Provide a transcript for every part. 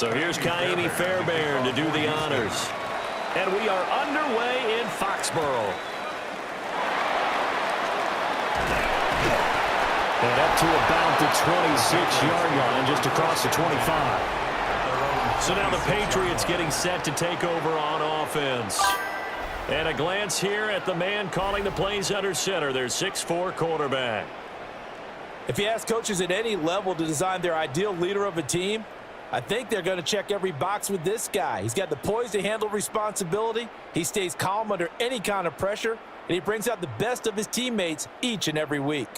So here's Kaimi Fairbairn to do the honors. And we are underway in Foxborough. And up to about the 26-yard line, just across the 25. So now the Patriots getting set to take over on offense. And a glance here at the man calling the plays under center, their 6'4" quarterback. If you ask coaches at any level to design their ideal leader of a team, I think they're going to check every box with this guy. He's got the poise to handle responsibility. He stays calm under any kind of pressure, and he brings out the best of his teammates each and every week.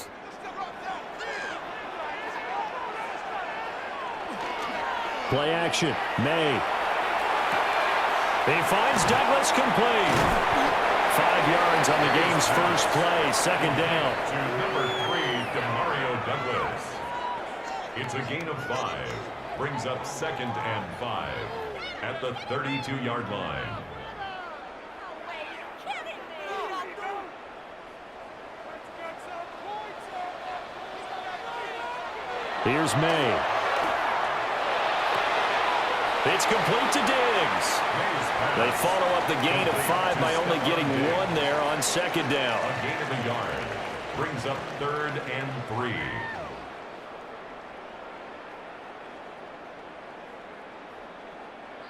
Play action. May. He finds Douglas complete. 5 yards on the game's first play. Second down. To number 3, Demario Douglas. It's a gain of 5. Brings up 2nd and 5 at the 32-yard line. Here's May. It's complete to Diggs. They follow up the gain of 5 by only getting 1 there on second down. A gain of a yard. Brings up 3rd and 3.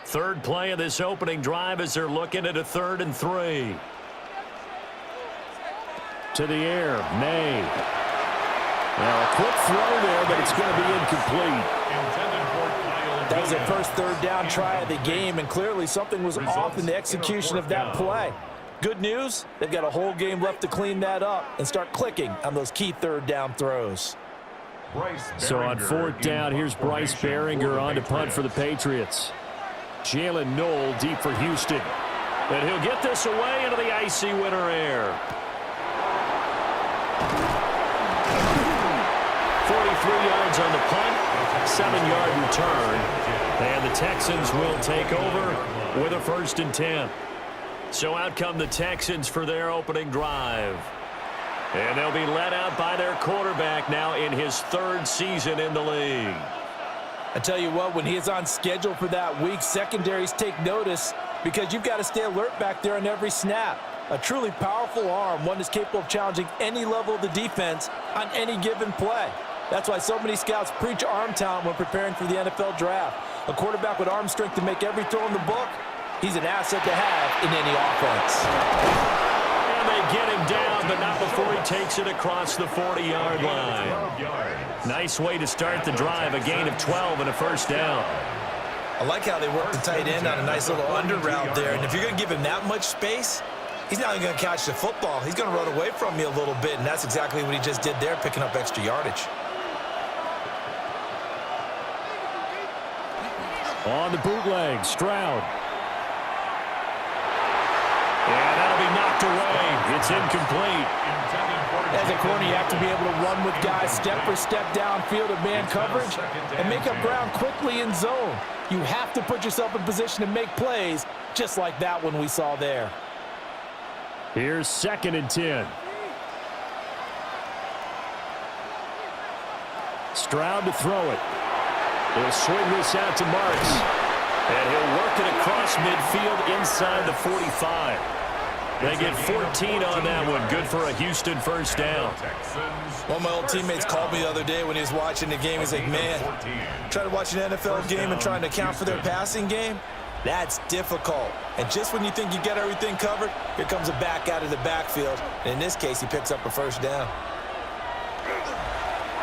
Third play of this opening drive as they're looking at a 3rd and 3. To the air, May. Now a quick throw there, but it's going to be incomplete. That was their first third down try of the game, and clearly something was off in the execution of that play. Good news, they've got a whole game left to clean that up and start clicking on those key third down throws. So on 4th down, here's Bryce Baringer on to punt for the Patriots. Jalen Knoll deep for Houston. And he'll get this away into the icy winter air. 43 yards on the punt, 7-yard return. And the Texans will take over with a 1st and 10. So out come the Texans for their opening drive. And they'll be led out by their quarterback now in his 3rd season in the league. I tell you what, when he is on schedule for that week, secondaries take notice because you've got to stay alert back there on every snap. A truly powerful arm, one that's capable of challenging any level of the defense on any given play. That's why so many scouts preach arm talent when preparing for the NFL draft. A quarterback with arm strength to make every throw in the book, he's an asset to have in any offense. And they get him down, but not before he takes it across the 40-yard line. Nice way to start the drive, a gain of 12 and a 1st down. I like how they work the tight end on a nice little under route there, and if you're going to give him that much space, he's not even going to catch the football. He's going to run away from me a little bit, and that's exactly what he just did there, picking up extra yardage. On the bootleg, Stroud. And that'll be knocked away. It's incomplete. As a corner, you have to be able to run with guys step for step downfield of man coverage and make up ground quickly in zone. You have to put yourself in position to make plays just like that one we saw there. Here's 2nd and 10. Stroud to throw it. He'll swing this out to Marks. And he'll work it across midfield inside the 45. They get 14 on that one. Good for a Houston 1st down. One of my old teammates called me the other day when he was watching the game. He's like, man, trying to watch an NFL game and trying to account for their passing game, that's difficult. And just when you think you get everything covered, here comes a back out of the backfield. And in this case, he picks up a 1st down.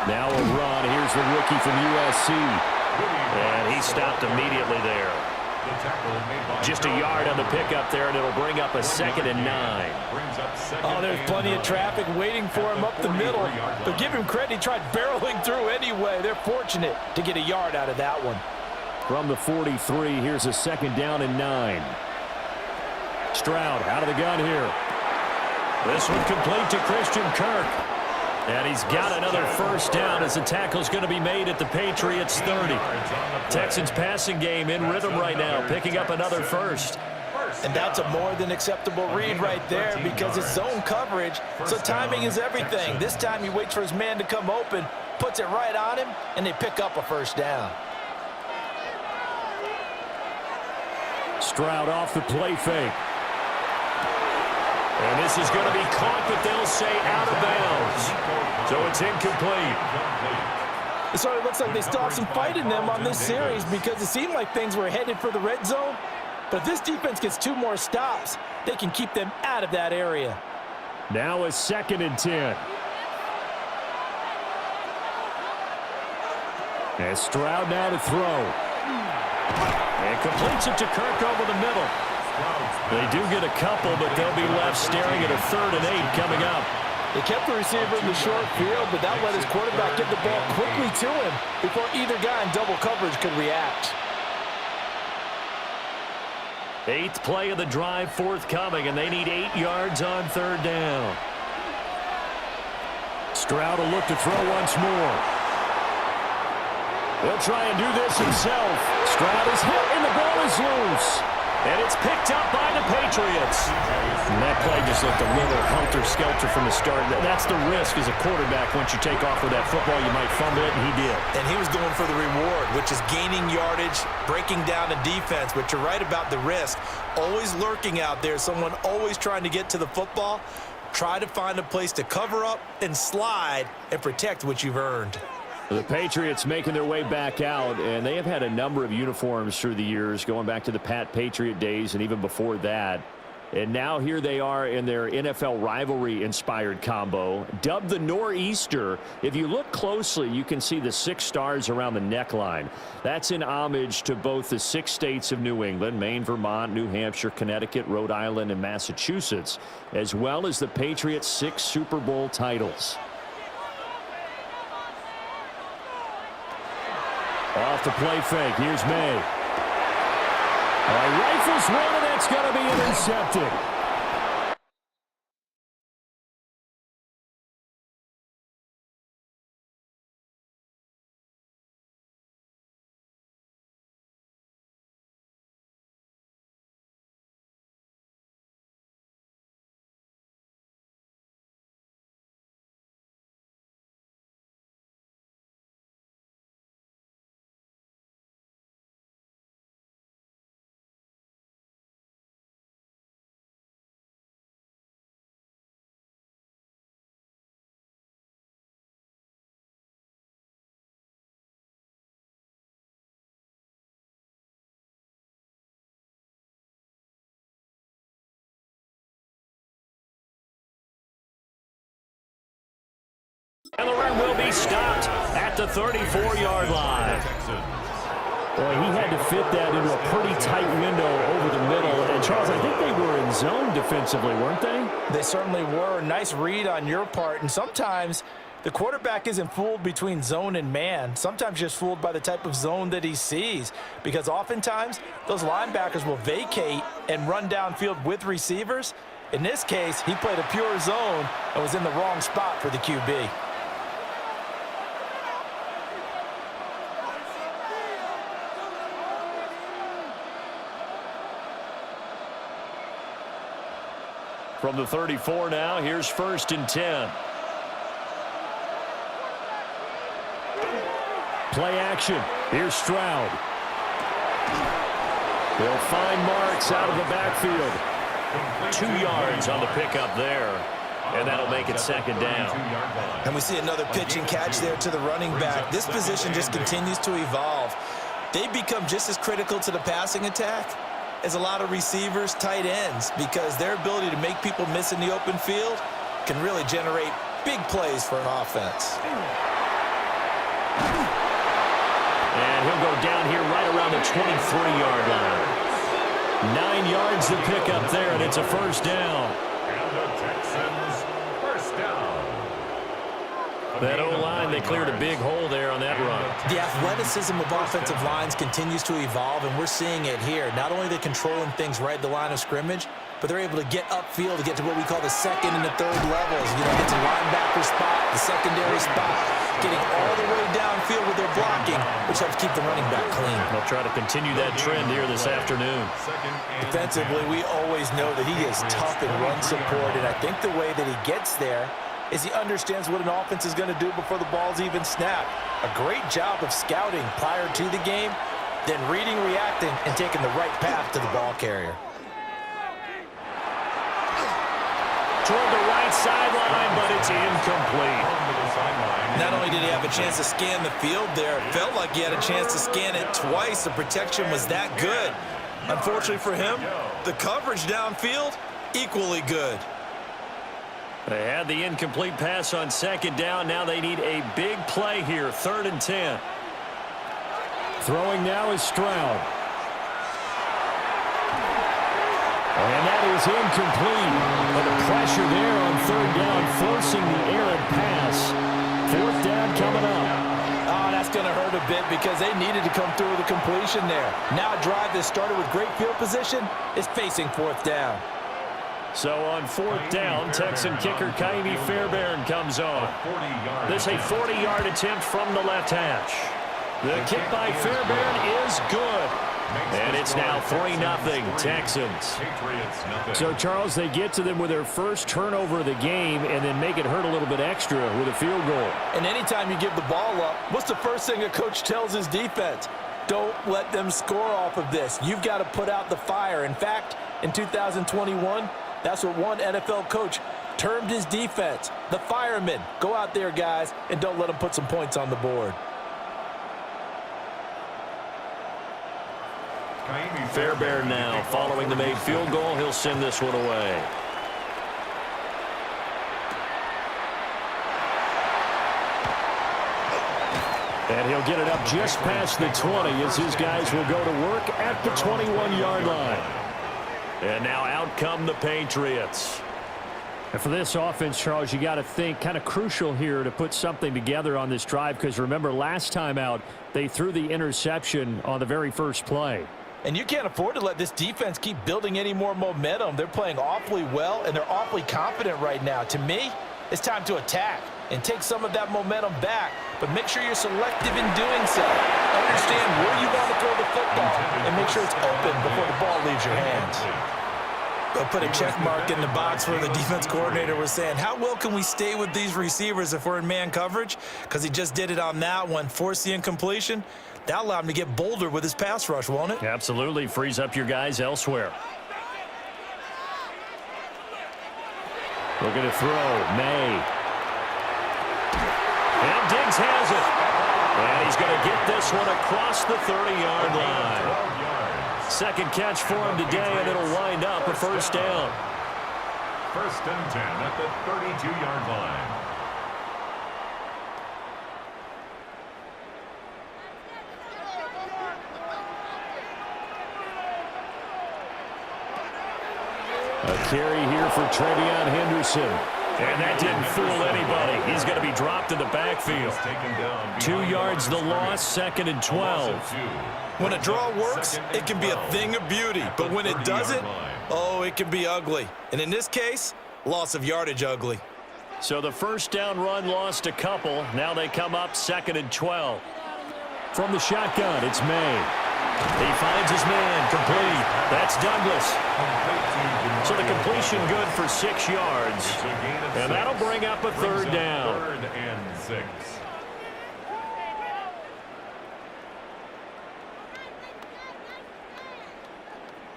Now a run. Here's the rookie from USC. And he stopped immediately there. Just a yard on the pickup there, and it'll bring up a 2nd and 9. Oh, there's plenty of traffic waiting for him up the middle. But give him credit, he tried barreling through anyway. They're fortunate to get a yard out of that one. From the 43, here's a 2nd down and 9. Stroud out of the gun here. This one complete to Christian Kirk. And he's got another 1st down as the tackle's going to be made at the Patriots 30. Texans passing game in rhythm right now, picking up another 1st. And that's a more than acceptable read right there because it's zone coverage, so timing is everything. This time he waits for his man to come open, puts it right on him, and they pick up a 1st down. Stroud off the play fake. And this is going to be caught, but they'll say out of bounds. So it's incomplete. It sort of looks like they still have some fight in them on this series because it seemed like things were headed for the red zone. But if this defense gets 2 more stops, they can keep them out of that area. Now a 2nd and 10. And Stroud now to throw. And completes it to Kirk over the middle. They do get a couple, but they'll be left staring at a 3rd and 8 coming up. They kept the receiver in the short field, but that let his quarterback get the ball quickly to him before either guy in double coverage could react. 8th play of the drive forthcoming, and they need 8 yards on 3rd down. Stroud will look to throw once more. He'll try and do this himself. Stroud is hit, and the ball is loose. And it's picked up by the Patriots. And that play just looked a little helter-skelter from the start. That's the risk as a quarterback. Once you take off with that football, you might fumble it, and he did. And he was going for the reward, which is gaining yardage, breaking down the defense. But you're right about the risk. Always lurking out there, someone always trying to get to the football. Try to find a place to cover up and slide and protect what you've earned. The Patriots making their way back out, and they have had a number of uniforms through the years, going back to the Pat Patriot days and even before that. And now here they are in their NFL rivalry-inspired combo, dubbed the Nor'easter. If you look closely, you can see the 6 stars around the neckline. That's in homage to both the 6 states of New England, Maine, Vermont, New Hampshire, Connecticut, Rhode Island, and Massachusetts, as well as the Patriots' 6 Super Bowl titles. Off the play fake. Here's May. Rifles one, and that's going to be intercepted. And the run will be stopped at the 34-yard line. Boy, he had to fit that into a pretty tight window over the middle. And, Charles, I think they were in zone defensively, weren't they? They certainly were. Nice read on your part. And sometimes the quarterback isn't fooled between zone and man. Sometimes just fooled by the type of zone that he sees. Because oftentimes, those linebackers will vacate and run downfield with receivers. In this case, he played a pure zone and was in the wrong spot for the QB. From the 34 now, here's 1st and 10. Play action. Here's Stroud. They'll find Marks out of the backfield. 2 yards on the pickup there. And that'll make it 2nd down. And we see another pitch and catch there to the running back. This position just continues to evolve. They become just as critical to the passing attack as a lot of receivers, tight ends, because their ability to make people miss in the open field can really generate big plays for an offense. And he'll go down here right around the 23-yard line. 9 yards to pick up there, and it's a 1st down. And the Texans, 1st down. That O-line, they cleared a big hole there on that run. The athleticism of offensive lines continues to evolve, and we're seeing it here. Not only are they controlling things right at the line of scrimmage, but they're able to get upfield to get to what we call the 2nd and the 3rd levels. You know, get to the linebacker spot, the secondary spot, getting all the way downfield with their blocking, which helps keep the running back clean. They'll try to continue that trend here this afternoon. Defensively, we always know that he is tough in run support, and I think the way that he gets there is he understands what an offense is going to do before the ball's even snapped. A great job of scouting prior to the game, then reading, reacting, and taking the right path to the ball carrier. Toward the right sideline, but it's incomplete. Not only did he have a chance to scan the field there, it felt like he had a chance to scan it twice. The protection was that good. Unfortunately for him, the coverage downfield, equally good. They had the incomplete pass on second down. Now they need a big play here, 3rd and 10. Throwing now is Stroud. And that is incomplete. But the pressure there on 3rd down, forcing the errant pass. 4th down coming up. Oh, that's going to hurt a bit because they needed to come through with a completion there. Now a drive that started with great field position is facing 4th down. So on 4th down, Texan kicker Kaimi Fairbairn comes on. This a 40-yard attempt from the left hash. The kick by Fairbairn is good. And it's now 3-0 Texans. So, Charles, they get to them with their first turnover of the game and then make it hurt a little bit extra with a field goal. And anytime you give the ball up, what's the first thing a coach tells his defense? Don't let them score off of this. You've got to put out the fire. In fact, in 2021, that's what one NFL coach termed his defense. The firemen. Go out there, guys, and don't let them put some points on the board. Fairbairn now following the made field goal. He'll send this one away. And he'll get it up just past the 20 as his guys will go to work at the 21-yard line. And now out come the Patriots. And for this offense, Charles, you got to think kind of crucial here to put something together on this drive because remember last time out they threw the interception on the very first play. And you can't afford to let this defense keep building any more momentum. They're playing awfully well, and they're awfully confident right now. To me, it's time to attack and take some of that momentum back, but make sure you're selective in doing so. Understand where you want to throw the football and make sure it's open before the ball leaves your hands. I'll put a check mark in the box where the defense coordinator was saying, how well can we stay with these receivers if we're in man coverage? Because he just did it on that one, forced the incompletion. That allowed him to get bolder with his pass rush, won't it? Absolutely. Frees up your guys elsewhere. Looking to throw. May. And Diggs has it. And he's going to get this one across the 30-yard line. Second catch for him today, and it'll wind up a first down. 1st and 10 at the 32-yard line. A carry here for Travion Henderson. And that didn't fool anybody. He's going to be dropped in the backfield. 2 yards the loss, 2nd and 12. When a draw works, it can be a thing of beauty. But when it doesn't, oh, it can be ugly. And in this case, loss of yardage ugly. So the first down run lost a couple. Now they come up 2nd and 12. From the shotgun, it's May. He finds his man, complete. That's Douglas. So the completion good for 6 yards. And that'll bring up a 3rd down. 3rd and 6.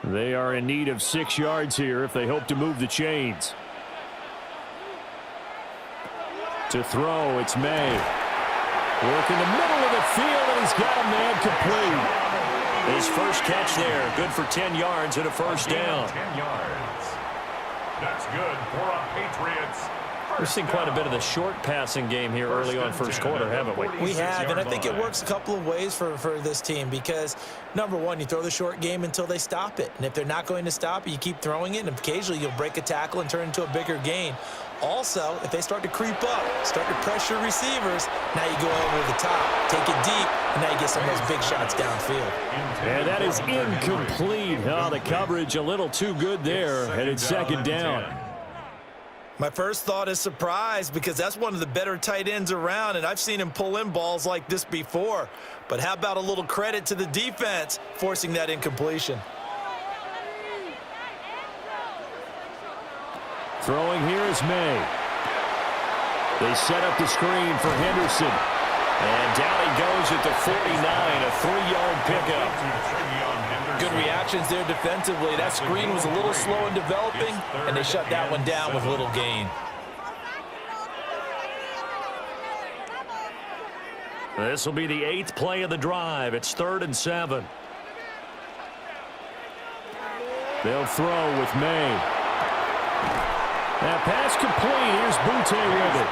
They are in need of 6 yards here if they hope to move the chains. To throw, it's May. Work in the middle of the field, and he's got a man complete. His first catch there, good for 10 yards and a first down. 10 yards. That's good for a Patriots. We've seen quite a bit of the short passing game here early on first quarter, haven't we? We have, and I think it works a couple of ways for this team because, number one, you throw the short game until they stop it. And if they're not going to stop it, you keep throwing it, and occasionally you'll break a tackle and turn it into a bigger gain. Also, if they start to creep up, start to pressure receivers, now you go over the top, take it deep, and now you get some of those big shots downfield. And that is incomplete. Oh, the coverage a little too good there, and it's 2nd down. My first thought is surprise because that's one of the better tight ends around, and I've seen him pull in balls like this before. But how about a little credit to the defense forcing that incompletion? Throwing here is May. They set up the screen for Henderson. And down he goes at the 49, a 3-yard pickup. Good reactions there defensively. That screen was a little slow in developing, and they shut that one down with little gain. This will be the 8th play of the drive. It's 3rd and 7. They'll throw with May. That pass complete. Here's Butte with it.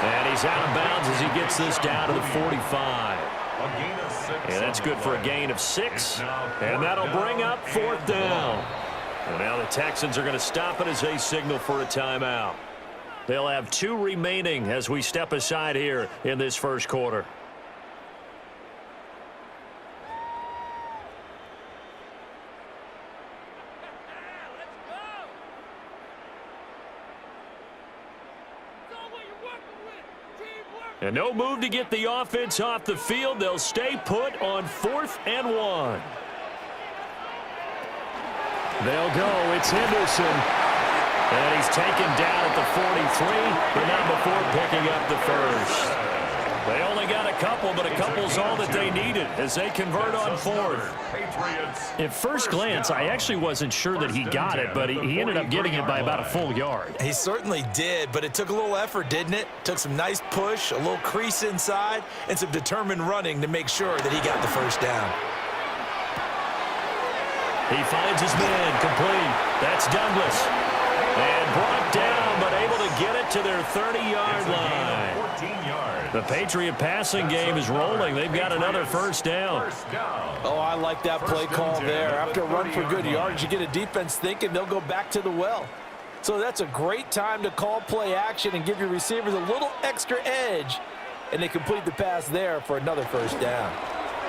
And he's out of bounds as he gets this down to the 45. And that's good for a gain of 6. And that'll bring up 4th down. And now the Texans are going to stop it as they signal for a timeout. They'll have 2 remaining as we step aside here in this first quarter. And no move to get the offense off the field. They'll stay put on 4th and 1. They'll go. It's Henderson. And he's taken down at the 43, but not before picking up the first. They only got a couple, but a couple's all that they needed as they convert on 4th. At first glance, I actually wasn't sure that he got it, but he ended up getting it by about a full yard. He certainly did, but it took a little effort, didn't it? Took some nice push, a little crease inside, and some determined running to make sure that he got the first down. He finds his man complete. That's Douglas. And brought down, but able to get it to their 30-yard line. 14 yards. The Patriot passing game is rolling. They've got another first down. Oh, I like that play call there. After a run for good yards, you get a defense thinking they'll go back to the well. So that's a great time to call play action and give your receivers a little extra edge. And they complete the pass there for another first down.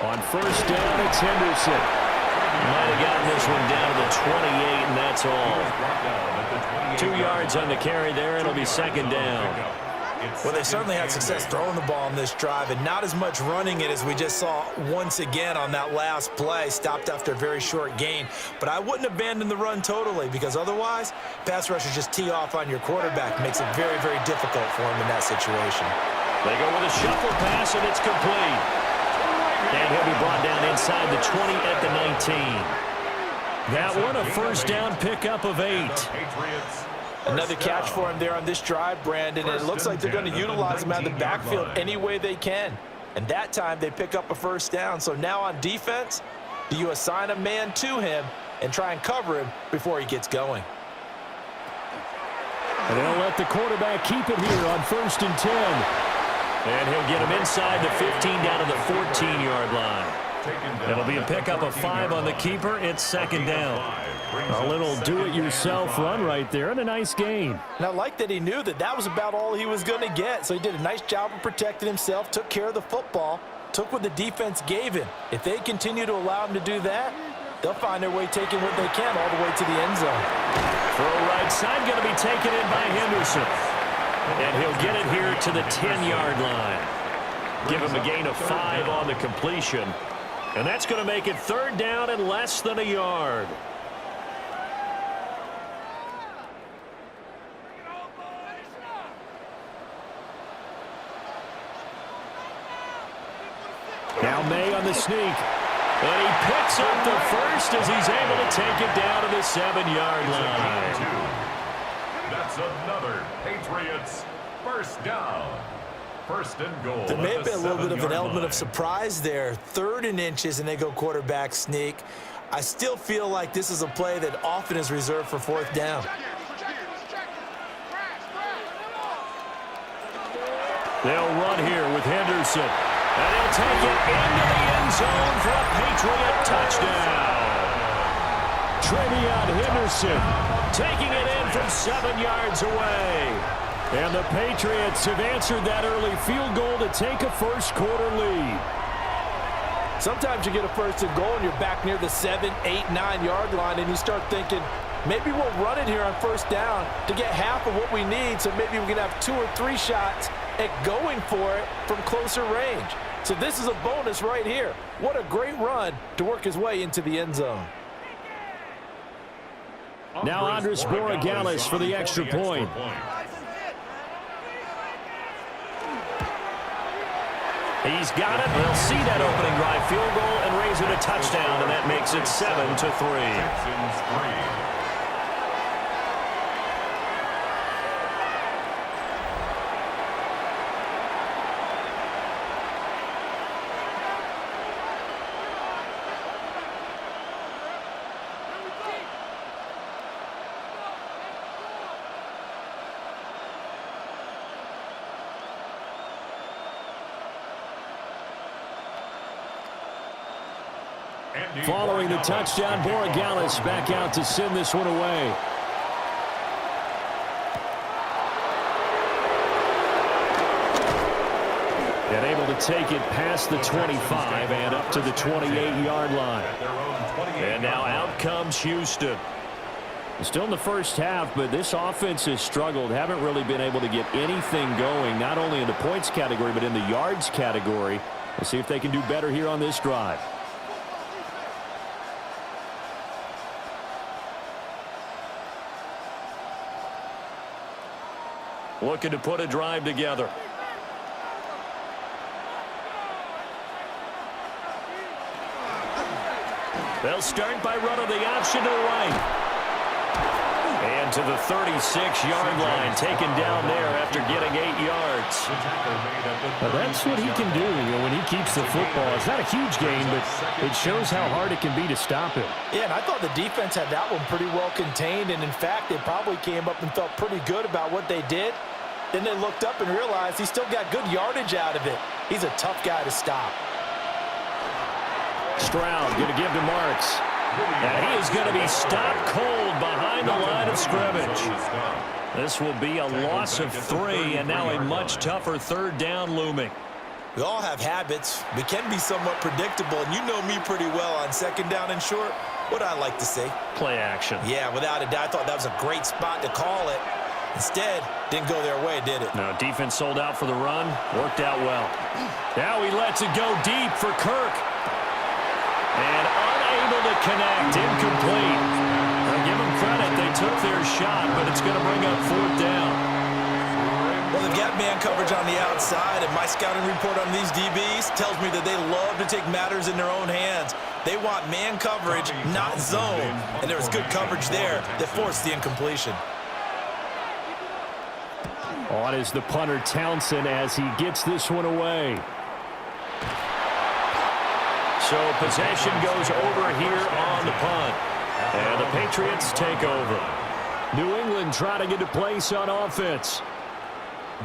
On first down, it's Henderson. Might have gotten this one down to the 28, and that's all. 2 yards on the carry there. It'll be second down. Well, they certainly had success throwing the ball on this drive, and not as much running it as we just saw once again on that last play. Stopped after a very short gain. But I wouldn't abandon the run totally, because otherwise, pass rushers just tee off on your quarterback. Makes it very, very difficult for him in that situation. They go with a shuffle pass, and it's complete. And he'll be brought down inside the 20 at the 19. That one, a first down pickup of 8. Another catch for him there on this drive, Brandon, and it looks like they're going to utilize him out of the backfield any way they can. And that time they pick up a first down. So now on defense, do you assign a man to him and try and cover him before he gets going? And they'll let the quarterback keep it here on 1st and 10. And he'll get him inside the 15 down to the 14-yard line. It'll be a pickup of 5 on the keeper. It's second down. A little do-it-yourself run right there and a nice gain. And I like that he knew that that was about all he was going to get. So he did a nice job of protecting himself, took care of the football, took what the defense gave him. If they continue to allow him to do that, they'll find their way taking what they can all the way to the end zone. Throw right side going to be taken in by Henderson. And he'll get it here to the 10-yard line. Give him a gain of 5 on the completion. And that's going to make it 3rd down and less than a yard. Now May on the sneak. And he picks up the first as he's able to take it down to the 7-yard line. That's another Patriots first down. 1st and goal. There may have been a little bit of an element of surprise there. 3rd and inches, and they go quarterback sneak. I still feel like this is a play that often is reserved for 4th down. They'll run here with Henderson. And he'll take it into the end zone for a Patriot touchdown. Trevion Henderson taking it in from 7 yards away. And the Patriots have answered that early field goal to take a first quarter lead. Sometimes you get a 1st and goal and you're back near the 7, 8, 9-yard line and you start thinking, maybe we'll run it here on 1st down to get half of what we need, so maybe we can have 2 or 3 shots at going for it from closer range. So this is a bonus right here. What a great run to work his way into the end zone. Now Andres Borregales for the extra point. He's got it. They'll see that opening drive field goal and raise it a touchdown, and that makes it 7-3. Texans 3. Following the touchdown, Borregales back out to send this one away. And able to take it past the 25 and up to the 28-yard line. And now out comes Houston. Still in the first half, but this offense has struggled. Haven't really been able to get anything going, not only in the points category, but in the yards category. We'll see if they can do better here on this drive. Looking to put a drive together. They'll start by running the option to the right. And to the 36-yard line, taken down there after getting 8 yards. Well, that's what he can do, when he keeps the football. It's not a huge gain, but it shows how hard it can be to stop him. Yeah, and I thought the defense had that one pretty well contained, and in fact, they probably came up and felt pretty good about what they did. Then they looked up and realized he still got good yardage out of it. He's a tough guy to stop. Stroud going to give to Marks. And he is going to be stopped cold behind the line of scrimmage. This will be a loss of 3, and now a much tougher third down looming. We all have habits. We can be somewhat predictable, and you know me pretty well on second down and short. What I like to say? Play action. Yeah, without a doubt, I thought that was a great spot to call it. Instead, didn't go their way, did it? No, defense sold out for the run. Worked out well. Now he lets it go deep for Kirk. And unable to connect. Incomplete. I'll give them credit. They took their shot, but it's going to bring up 4th down. Well, they've got man coverage on the outside, and my scouting report on these DBs tells me that they love to take matters in their own hands. They want man coverage, not zone. And there was good coverage there that forced the incompletion. On is the punter Townsend as he gets this one away. So possession goes over here on the punt. And the Patriots take over. New England trying to get a place on offense.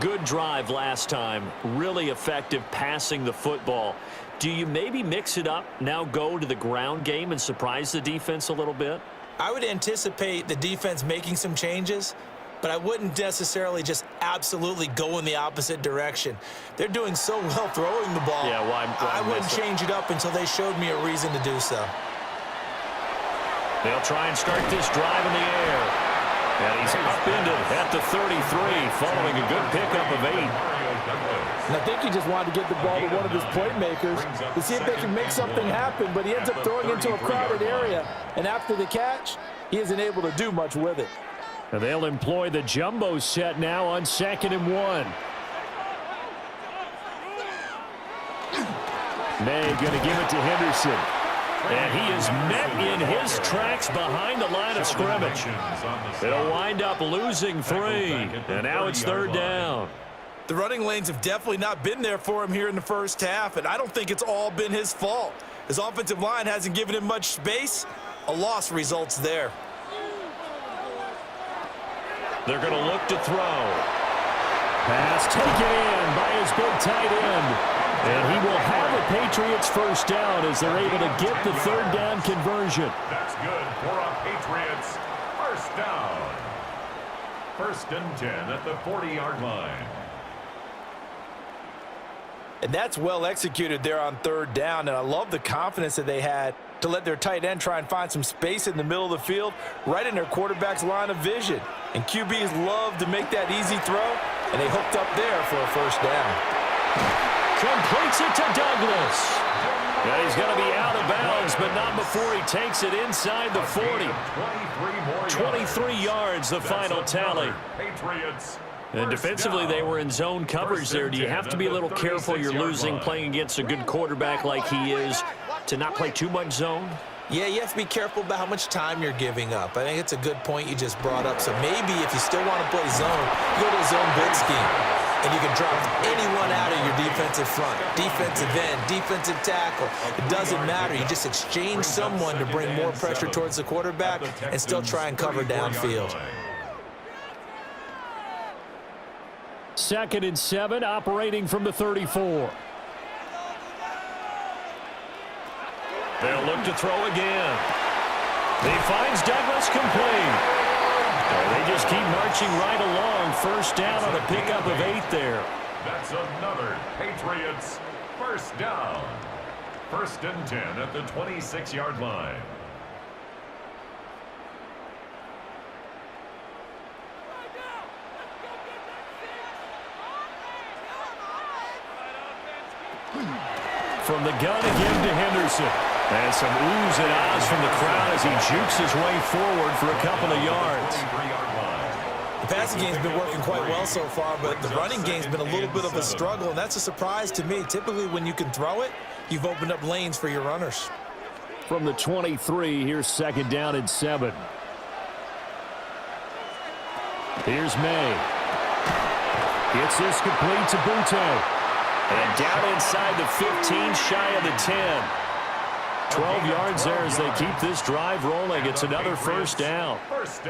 Good drive last time. Really effective passing the football. Do you maybe mix it up, now go to the ground game and surprise the defense a little bit? I would anticipate the defense making some changes, but I wouldn't necessarily just absolutely go in the opposite direction. They're doing so well throwing the ball. Yeah, I wouldn't change it up until they showed me a reason to do so. They'll try and start this drive in the air. And he's upended at the 33 following a good pickup of 8. And I think he just wanted to get the ball to one of his playmakers to see if they can make something happen, but he ends up throwing into a crowded area. And after the catch, he isn't able to do much with it. And they'll employ the jumbo set now on 2nd and 1. May going to give it to Henderson. And he is met in his tracks behind the line of scrimmage. It'll wind up losing 3. And now it's 3rd down. The running lanes have definitely not been there for him here in the first half, and I don't think it's all been his fault. His offensive line hasn't given him much space. A loss results there. They're going to look to throw. Pass taken in by his big tight end. And he will have a Patriots first down as they're able to get the 3rd down conversion. That's good for a Patriots first down. 1st and 10 at the 40-yard line. And that's well executed there on 3rd down, and I love the confidence that they had to let their tight end try and find some space in the middle of the field, right in their quarterback's line of vision. And QBs love to make that easy throw, and they hooked up there for a first down. Completes it to Douglas. Yeah, he's going to be out of bounds, but not before he takes it inside the 40. 23 yards, the final tally. Patriots And defensively, they were in zone coverage there. Do you have to be a little careful? You're losing, playing against a good quarterback like he is, to not play too much zone? Yeah, you have to be careful about how much time you're giving up. I think it's a good point you just brought up. So maybe if you still want to play zone, you go to a zone bid scheme. And you can drop anyone out of your defensive front, defensive end, defensive tackle. It doesn't matter. You just exchange someone to bring more pressure towards the quarterback and still try and cover downfield. 2nd and 7, operating from the 34. They'll look to throw again. He finds Douglas complete. They just keep marching right along. First down on a pickup of 8 there. That's another Patriots first down. 1st and 10 at the 26-yard line. From the gun again to Henderson. And some oohs and ahs from the crowd as he jukes his way forward for a couple of yards. The passing game's been working quite well so far, but the running game's been a little bit of a struggle, and that's a surprise to me. Typically, when you can throw it, you've opened up lanes for your runners. From the 23, here's 2nd down and 7. Here's May. Gets this complete to Butte. And down inside the 15, shy of the 10. 12 yards there as they keep this drive rolling. It's another first down.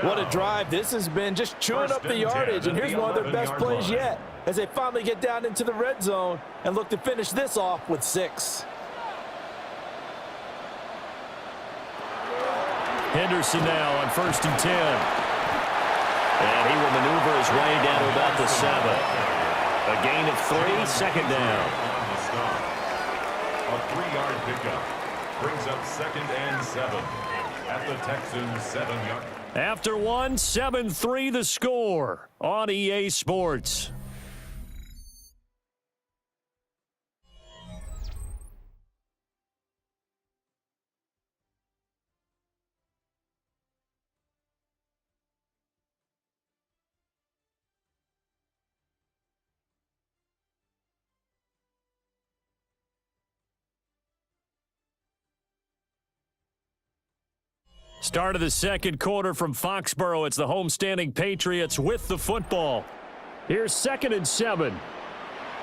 What a drive this has been, just chewing up the yardage. And here's one of their best plays yet as they finally get down into the red zone and look to finish this off with 6. Henderson now on 1st and 10. And he will maneuver his way down to about the 7. A gain of 3, 2nd down. A 3-yard pickup brings up 2nd and 7 at the Texans' 7-yard. After 1, 7-3 the score on EA Sports. Start of the 2nd quarter from Foxborough. It's the homestanding Patriots with the football. Here's 2nd and 7.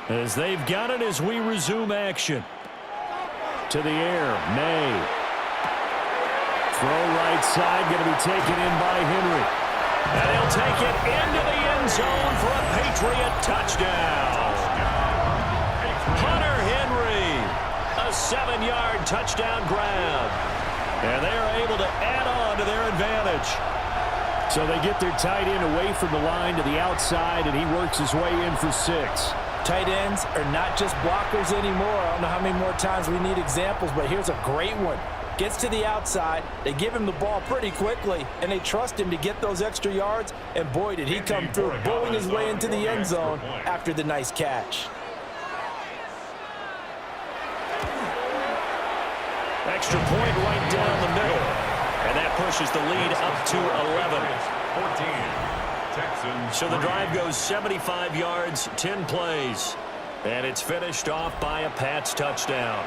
As they've got it as we resume action. To the air, May. Throw right side, going to be taken in by Henry. And he'll take it into the end zone for a Patriot touchdown. Hunter Henry, a 7-yard touchdown grab. And they are able to add on to their advantage. So they get their tight end away from the line to the outside, and he works his way in for 6. Tight ends are not just blockers anymore. I don't know how many more times we need examples, but here's a great one. Gets to the outside, they give him the ball pretty quickly, and they trust him to get those extra yards, and boy, did he come through, bowling his way into the end zone after the nice catch. Extra point right down the middle. And that pushes the lead up to 11. So the drive goes 75 yards, 10 plays. And it's finished off by a Pats touchdown.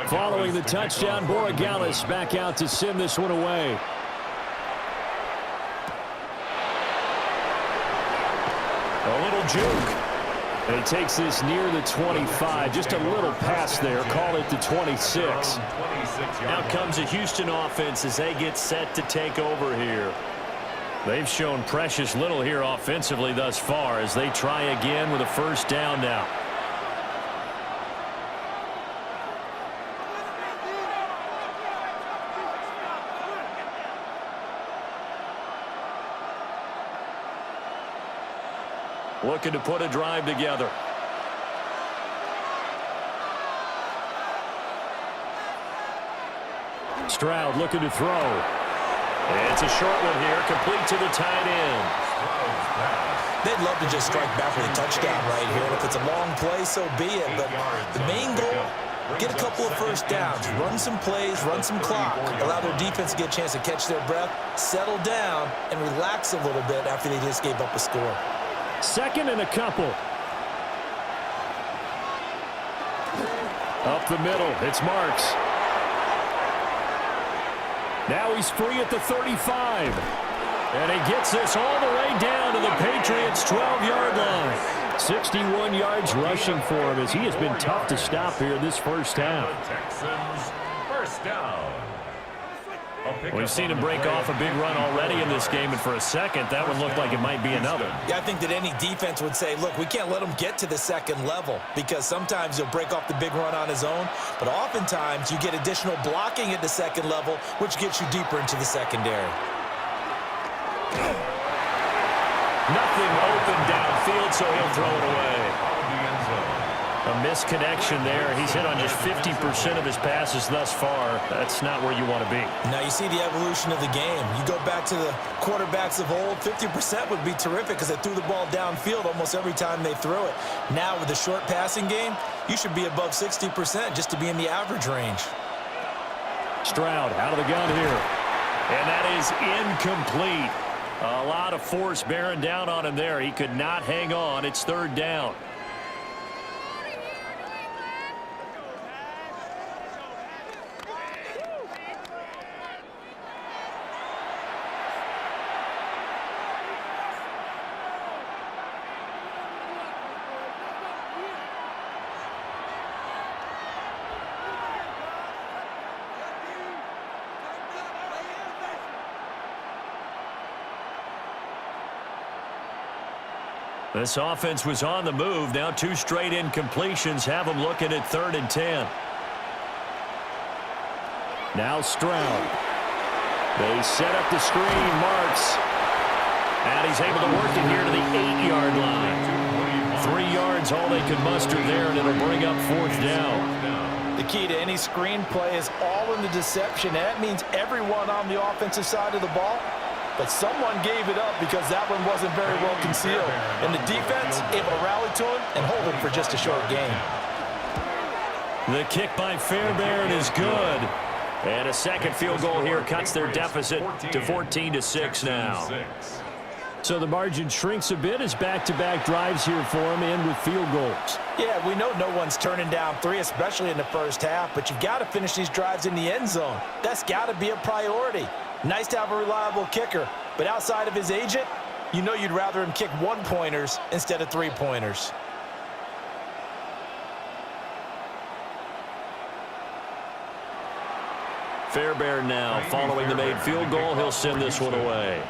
Following the touchdown, Borregales back out to send this one away. A little juke. And he takes this near the 25. Just a little pass there. Call it the 26. Now comes a Houston offense as they get set to take over here. They've shown precious little here offensively thus far as they try again with a first down now. Looking to put a drive together. Stroud looking to throw. It's a short one here, complete to the tight end. They'd love to just strike back with a touchdown right here. And if it's a long play, so be it. But the main goal, get a couple of first downs, run some plays, run some clock, allow their defense to get a chance to catch their breath, settle down, and relax a little bit after they just gave up a score. Second and a couple. Up the middle, it's Marks. Now he's free at the 35. And he gets this all the way down to the Patriots' 12-yard line. 61 yards rushing for him as he has been tough to stop here this first half. Texans, first down. We've seen him break off a big run already in this game, and for a second, that one looked like it might be another. Yeah, I think that any defense would say, look, we can't let him get to the second level because sometimes he'll break off the big run on his own, but oftentimes you get additional blocking at the second level, which gets you deeper into the secondary. Nothing open downfield, so he'll throw it away. A misconnection there. He's hit on just 50% of his passes thus far. That's not where you want to be. Now you see the evolution of the game. You go back to the quarterbacks of old, 50% would be terrific because they threw the ball downfield almost every time they threw it. Now with the short passing game, you should be above 60% just to be in the average range. Stroud out of the gun here. And that is incomplete. A lot of force bearing down on him there. He could not hang on. It's third down. This offense was on the move. Now two straight incompletions have them looking at 3rd and 10. Now Stroud. They set up the screen. Marks. And he's able to work it here to the 8-yard line. 3 yards, all they could muster there, and it'll bring up 4th down. The key to any screen play is all in the deception. That means everyone on the offensive side of the ball. But someone gave it up because that one wasn't very well concealed. And the defense able to rally to him and hold him for just a short game. The kick by Fairbairn is good. And a second field goal here cuts their deficit to 14-6 now. So the margin shrinks a bit as back-to-back drives here for him, and with field goals. Yeah, we know no one's turning down 3, especially in the first half, but you've got to finish these drives in the end zone. That's got to be a priority. Nice to have a reliable kicker, but outside of his agent, you know you'd rather him kick 1-pointers instead of 3-pointers. Fairbairn now, following the made field goal, he'll send this one away.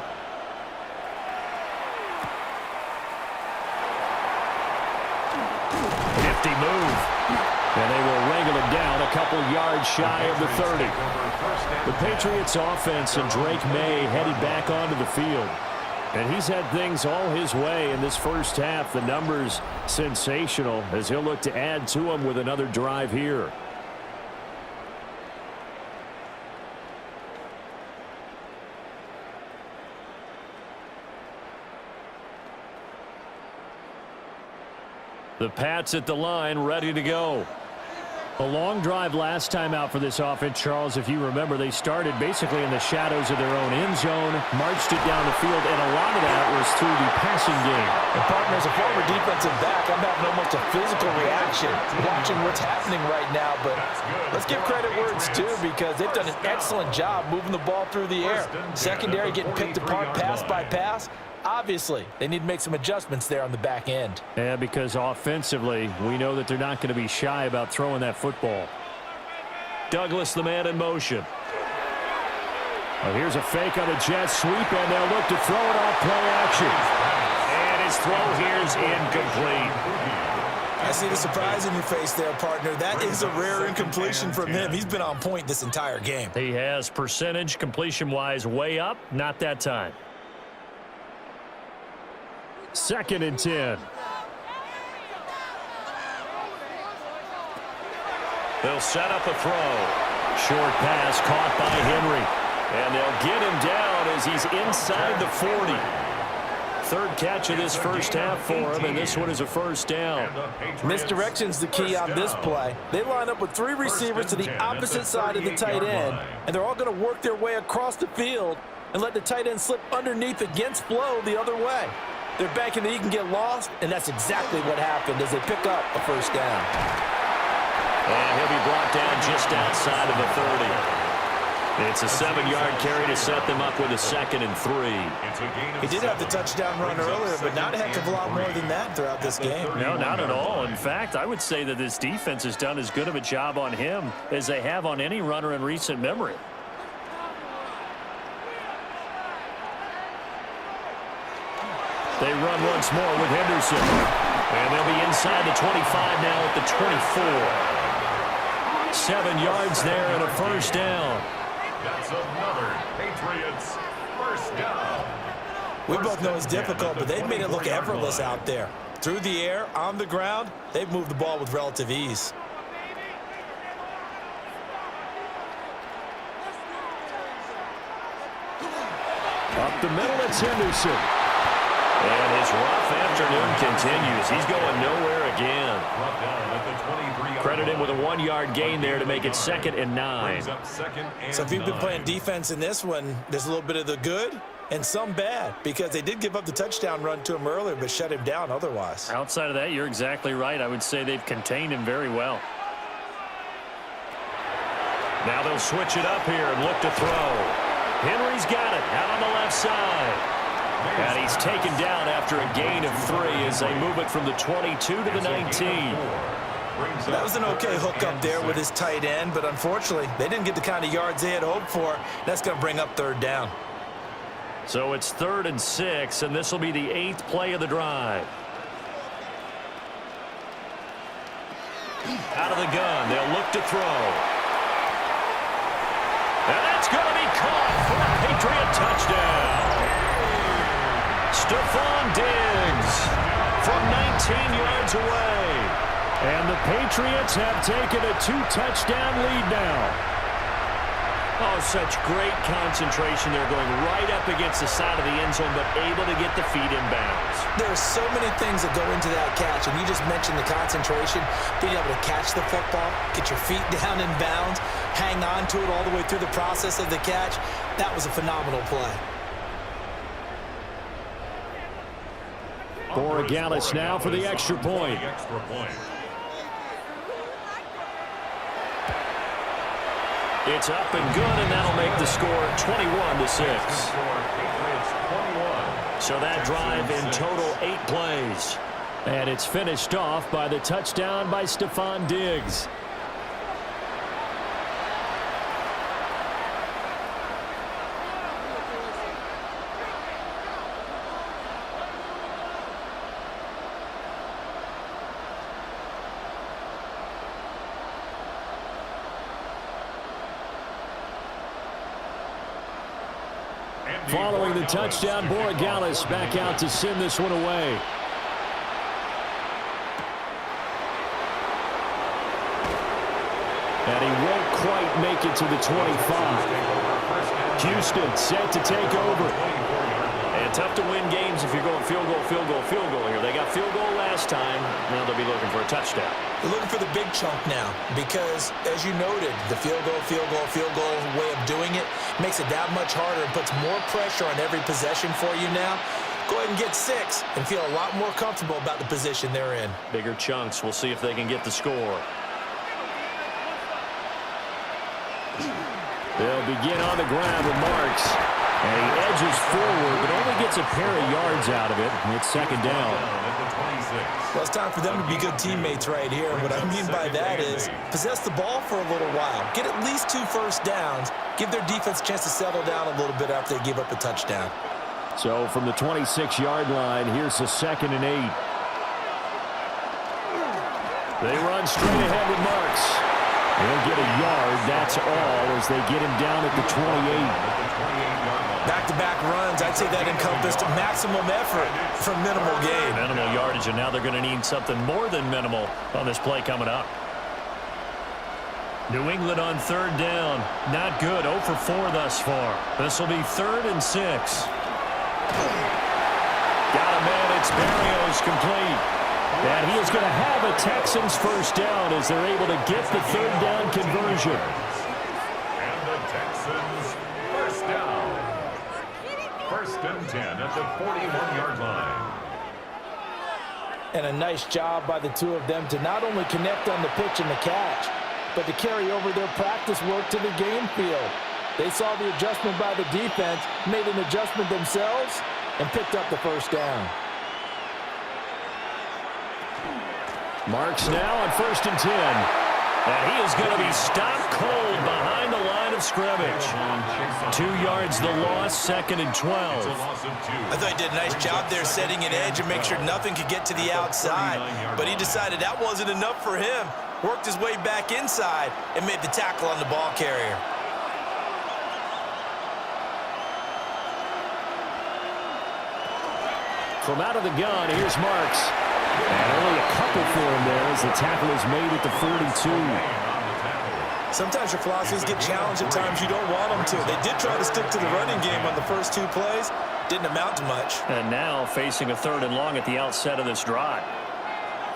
Nifty move. And they will wrangle him down a couple yards shy of the 30. The Patriots offense and Drake May headed back onto the field. And he's had things all his way in this first half. The numbers sensational as he'll look to add to them with another drive here. The Pats at the line, ready to go. A long drive last time out for this offense, Charles. If you remember, they started basically in the shadows of their own end zone, marched it down the field, and a lot of that was through the passing game. And partner, as a former defensive back, I'm having almost a physical reaction watching what's happening right now. But let's give credit where it's due because they've done an excellent job moving the ball through the air. Secondary getting picked apart pass by pass. Obviously, they need to make some adjustments there on the back end. Yeah, because offensively, we know that they're not going to be shy about throwing that football. Douglas, the man in motion. Well, here's a fake on the jet sweep, and they'll look to throw it off play action. And his throw here is incomplete. I see the surprise in your face there, partner. That is a rare incompletion from him. He's been on point this entire game. He has percentage completion-wise way up, not that time. 2nd and 10. They'll set up a throw. Short pass caught by Henry. And they'll get him down as he's inside the 40. Third catch of this first half for him, and this one is a first down. Misdirection's the key on this play. They line up with 3 receivers to the opposite side of the tight end, and they're all going to work their way across the field and let the tight end slip underneath against flow the other way. They're banking that he can get lost, and that's exactly what happened as they pick up a first down. And he'll be brought down just outside of the 30. It's a 7-yard carry to set them up with a 2nd and 3. He did have the touchdown run earlier, but not a heck of a lot more than that throughout this game. No, not at all. In fact, I would say that this defense has done as good of a job on him as they have on any runner in recent memory. They run once more with Henderson. And they'll be inside the 25 now at the 24. 7 yards there and a first down. That's another Patriots first down. We both know it's difficult, but they've made it look effortless out there. Through the air, on the ground, they've moved the ball with relative ease. Up the middle, it's Henderson. And his rough afternoon continues. He's going nowhere again. Credit him with a 1-yard gain there to make it 2nd and 9. So if you've been playing defense in this one, there's a little bit of the good and some bad, because they did give up the touchdown run to him earlier but shut him down otherwise. Outside of that, you're exactly right. I would say they've contained him very well. Now they'll switch it up here and look to throw. Henry's got it out on the left side. And he's taken down after a gain of 3 as they move it from the 22 to the 19. That was an okay hook up there with his tight end, but unfortunately, they didn't get the kind of yards they had hoped for. That's going to bring up 3rd down. So it's 3rd and 6, and this will be the 8th play of the drive. Out of the gun, they'll look to throw. And that's going to be caught for a Patriot touchdown. Stephon Diggs from 19 yards away. And the Patriots have taken a 2-touchdown lead now. Oh, such great concentration. They're going right up against the side of the end zone, but able to get the feet in bounds. There's so many things that go into that catch, and you just mentioned the concentration, being able to catch the football, get your feet down in bounds, hang on to it all the way through the process of the catch. That was a phenomenal play. Borregales now for the extra point. It's up and good, and that'll make the score 21-6. So that drive in total 8 plays. And it's finished off by the touchdown by Stephon Diggs. Following the touchdown, Borregales back out to send this one away. And he won't quite make it to the 25. Houston set to take over. And tough to win games if you're going field goal, field goal, field goal here. They got field goal last time. Now they'll be looking for a touchdown. They're looking for the big chunk now because, as you noted, the field goal way of doing it makes it that much harder and puts more pressure on every possession for you now. Go ahead and get 6 and feel a lot more comfortable about the position they're in. Bigger chunks. We'll see if they can get the score. They'll begin on the ground with Marks. And he edges forward, but only gets a pair of yards out of it. And it's 2nd down. Well, it's time for them to be good teammates right here. And what I mean by that is possess the ball for a little while. Get at least 2 first downs. Give their defense a chance to settle down a little bit after they give up a touchdown. So from the 26-yard line, here's a 2nd and 8. They run straight ahead with Marks. They'll get a yard, that's all, as they get him down at the 28. Back-to-back runs, I'd say that encompassed maximum effort for minimal gain. Minimal yardage, and now they're going to need something more than minimal on this play coming up. New England on third down. Not good. 0 for 4 thus far. This will be 3rd and 6. Got a man. It's Berrios complete. And he is going to have a Texans first down as they're able to get the 3rd down conversion. And the Texans first down. 1st and 10 at the 41-yard line. And a nice job by the two of them to not only connect on the pitch and the catch, but to carry over their practice work to the game field. They saw the adjustment by the defense, made an adjustment themselves, and picked up the first down. Marks now on 1st and 10. And he is going to be stopped cold behind the line of scrimmage. 2 yards the loss, 2nd and 12. I thought he did a nice job there setting an edge and make sure nothing could get to the outside. But he decided that wasn't enough for him. Worked his way back inside and made the tackle on the ball carrier. From out of the gun, here's Marks. And only a couple for him there as the tackle is made at the 42. Sometimes your philosophies get challenged at times you don't want them to. They did try to stick to the running game on the first 2 plays. Didn't amount to much. And now facing a 3rd and long at the outset of this drive.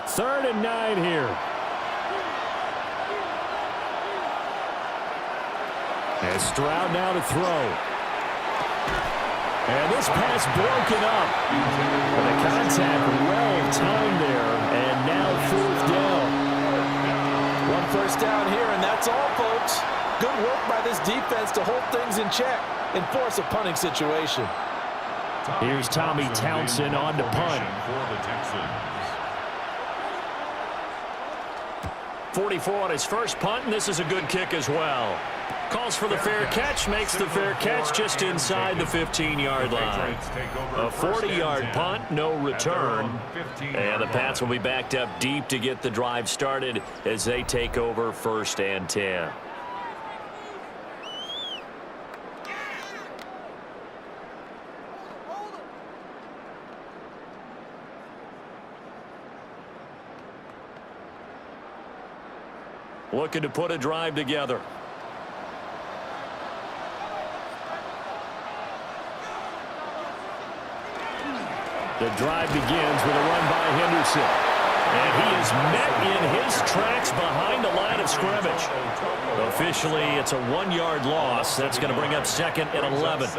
3rd and 9 here. And Stroud now to throw. And this pass broken up. And the contact well timed there. And now 4th down. 1 first down here, and that's all, folks. Good work by this defense to hold things in check and force a punting situation. Here's Tommy Townsend on to punt. For the Texans. 44 on his first punt, and this is a good kick as well. Calls for the fair catch, makes the fair catch just inside the 15-yard line. A 40-yard punt, no return. And the Pats will be backed up deep to get the drive started as they take over 1st and 10. Looking to put a drive together. The drive begins with a run by Henderson. And he is met in his tracks behind the line of scrimmage. Officially, it's a 1-yard loss. That's going to bring up 2nd and 11.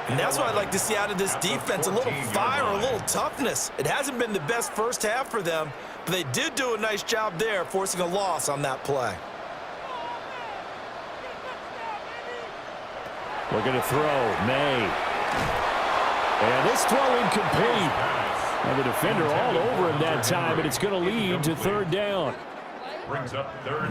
And that's what I'd like to see out of this defense, a little fire, a little toughness. It hasn't been the best first half for them, but they did do a nice job there, forcing a loss on that play. Looking to throw, May. And this throw incomplete. And the defender all over him that time, and it's going to lead to 3rd down.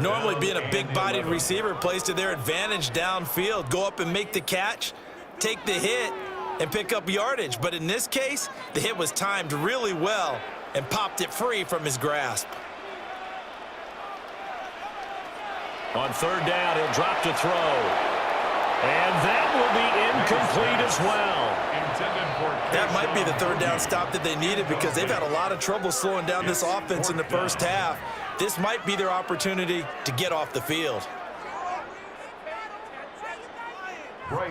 Normally being a big-bodied receiver plays to their advantage downfield. Go up and make the catch, take the hit, and pick up yardage. But in this case, the hit was timed really well and popped it free from his grasp. On 3rd down, he'll drop to throw. And that will be incomplete as well. That might be the 3rd down stop that they needed because they've had a lot of trouble slowing down this offense in the first half. This might be their opportunity to get off the field.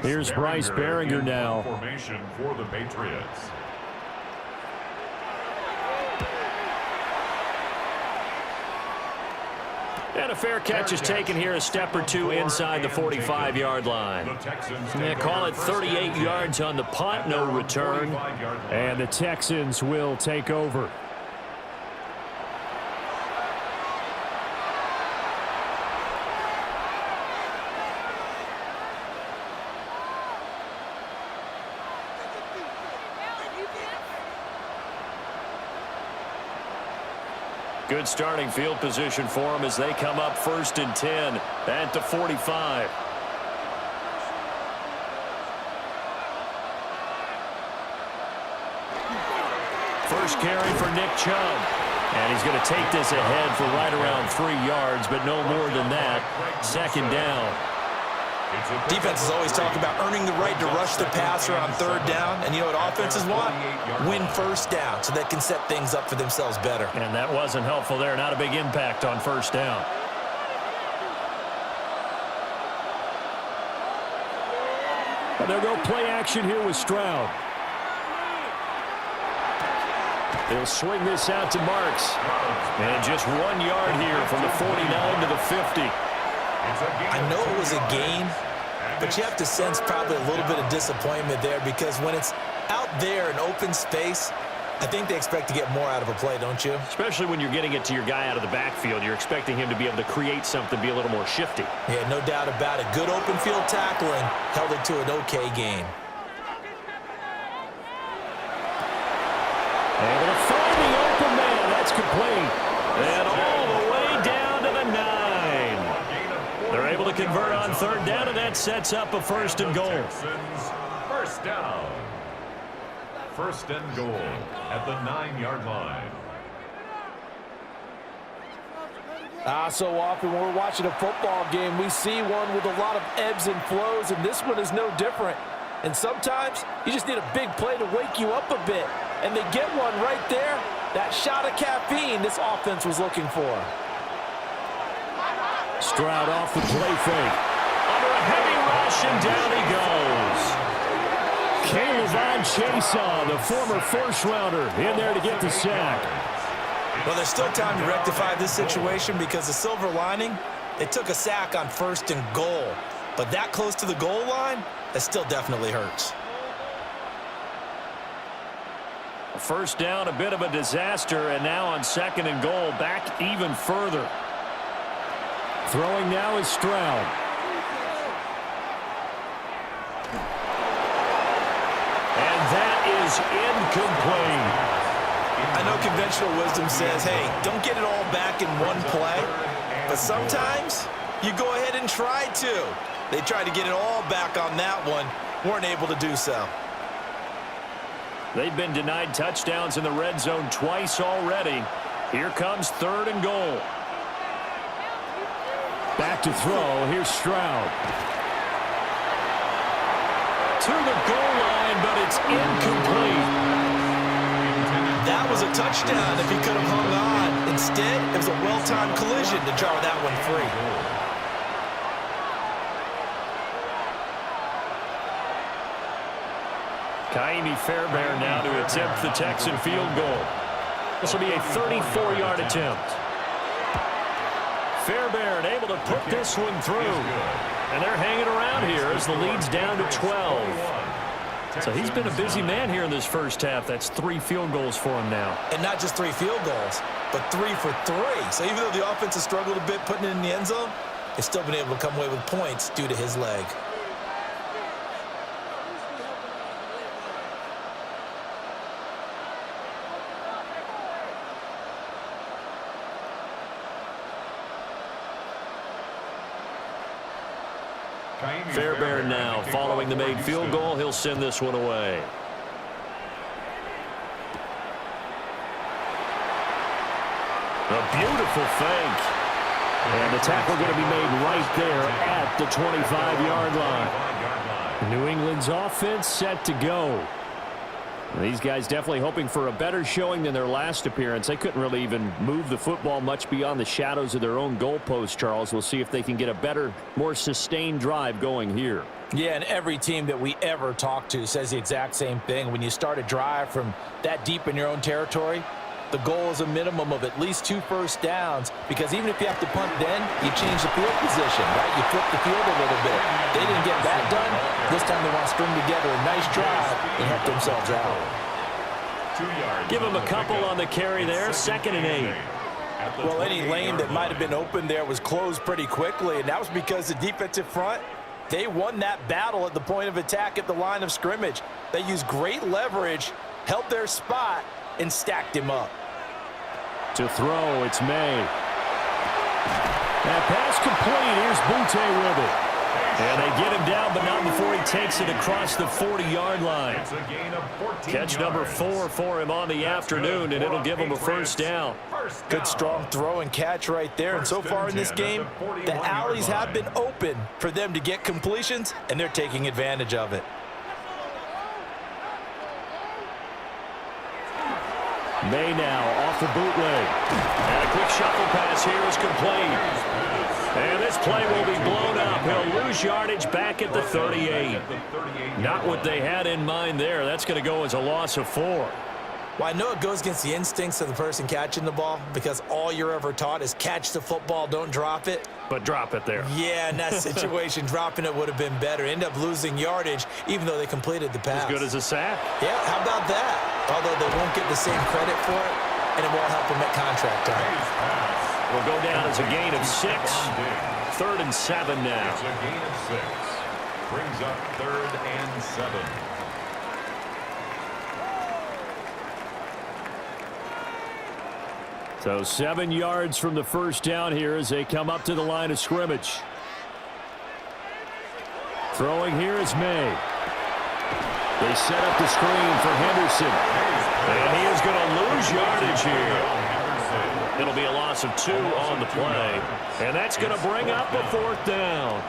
Here's Bryce Baringer now. Formation for the Patriots. And a fair catch is taken here a step or 2 inside the 45-yard line. They call it 38 yards on the punt, no return. And the Texans will take over. Good starting field position for them as they come up 1st and 10 at the 45. First carry for Nick Chubb. And he's going to take this ahead for right around 3 yards, but no more than that. 2nd down. Defenses always talk about earning the right to rush the passer on 3rd down. And you know what offenses want? Win 1st down so they can set things up for themselves better. And that wasn't helpful there. Not a big impact on 1st down. And they'll go play action here with Stroud. He'll swing this out to Marks. And just 1 yard here from the 49 to the 50. I know it was a gain, but you have to sense probably a little bit of disappointment there, because when it's out there in open space, I think they expect to get more out of a play, don't you? Especially when you're getting it to your guy out of the backfield. You're expecting him to be able to create something, be a little more shifty. Yeah, no doubt about it. Good open field tackling held it to an okay game. Able to find the open man. That's complete. And all the way down to the 9. They're able to convert on third down, and that sets up a 1st and goal. First down. 1st and goal at the 9-yard line. So often when we're watching a football game, we see one with a lot of ebbs and flows, and this one is no different. And sometimes you just need a big play to wake you up a bit. And they get one right there. That shot of caffeine this offense was looking for. Stroud off the play fake. Under a heavy rush, and down he goes. Caleb Chason, the former first-rounder, in there to get the sack. Well, there's still time to rectify this situation, because the silver lining, they took a sack on 1st and goal. But that close to the goal line, that still definitely hurts. First down, a bit of a disaster, and now on 2nd and goal, back even further. Throwing now is Stroud. And that is incomplete. I know conventional wisdom says, hey, don't get it all back in one play. But sometimes you go ahead and try to. They tried to get it all back on that one. Weren't able to do so. They've been denied touchdowns in the red zone twice already. Here comes 3rd and goal. Back to throw. Here's Stroud. To the goal line, but it's incomplete. That was a touchdown if he could have hung on. Instead, it was a well-timed collision to draw that one free. Kaimi Fairbairn now to attempt the Texan field goal. This will be a 34-yard attempt. Fairbairn able to put this one through. And they're hanging around here as the lead's down to 12. So he's been a busy man here in this first half. That's 3 field goals for him now. And not just 3 field goals, but 3 for 3. So even though the offense has struggled a bit putting it in the end zone, they've still been able to come away with points due to his leg. Fairbairn now following the made field goal. He'll send this one away. A beautiful fake. And the tackle going to be made right there at the 25-yard line. New England's offense set to go. These guys definitely hoping for a better showing than their last appearance. They couldn't really even move the football much beyond the shadows of their own goalpost, Charles. We'll see if they can get a better, more sustained drive going here. Yeah, and every team that we ever talk to says the exact same thing. When you start a drive from that deep in your own territory, the goal is a minimum of at least 2 first downs, because even if you have to punt then, you change the field position, right? You flip the field a little bit. They didn't get that done. This time they want to string together a nice drive and help themselves out. Give them a couple on the carry there. 2nd and 8. Well, any lane that might have been open there was closed pretty quickly, and that was because the defensive front, they won that battle at the point of attack at the line of scrimmage. They used great leverage, held their spot, and stacked him up. To throw, it's May. That pass complete. Here's Butte with it. And they get him down, but not before he takes it across the 40-yard line. Catch number 4 for him on the afternoon, and it'll give him a first down. Good strong throw and catch right there. And so far in this game, the alleys have been open for them to get completions, and they're taking advantage of it. May now off the bootleg. And a quick shuffle pass here is complete. And this play will be blown up. He'll lose yardage back at the 38. Not what they had in mind there. That's going to go as a loss of 4. Well, I know it goes against the instincts of the person catching the ball because all you're ever taught is catch the football, don't drop it. But drop it there. Yeah, in that situation, dropping it would have been better. End up losing yardage, even though they completed the pass. As good as a sack. Yeah, how about that? Although they won't get the same credit for it, and it won't help them at contract time. Will go down as a gain of 6. 3rd and 7 now. It's a gain of 6. Brings up 3rd and 7. So 7 yards from the first down here as they come up to the line of scrimmage. Throwing here is May. They set up the screen for Henderson. And he is going to lose yardage here. It'll be a loss of 2 on the play. And that's going to bring up a 4th down.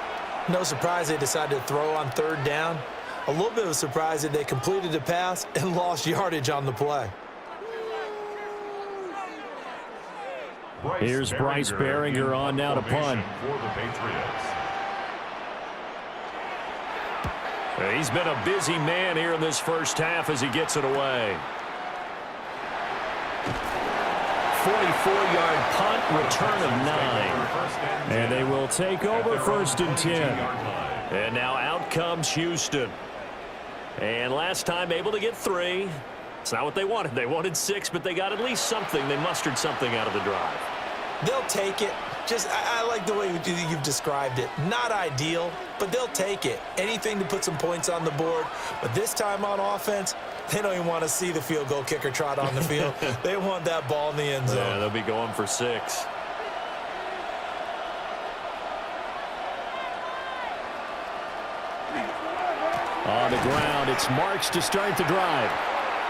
No surprise they decided to throw on 3rd down. A little bit of a surprise that they completed the pass and lost yardage on the play. Here's Bryce Behringer on now to punt. For the Patriots. He's been a busy man here in this first half as he gets it away. 44-yard punt, return of 9. And they will take over 1st and 10. And now out comes Houston. And last time able to get 3. It's not what they wanted. They wanted 6, but they got at least something. They mustered something out of the drive. They'll take it. Just, I like the way you've described it. Not ideal, but they'll take it. Anything to put some points on the board. But this time on offense, they don't even want to see the field goal kicker trot on the field. They want that ball in the end zone. Yeah, they'll be going for 6. On the ground, it's Marks to start the drive.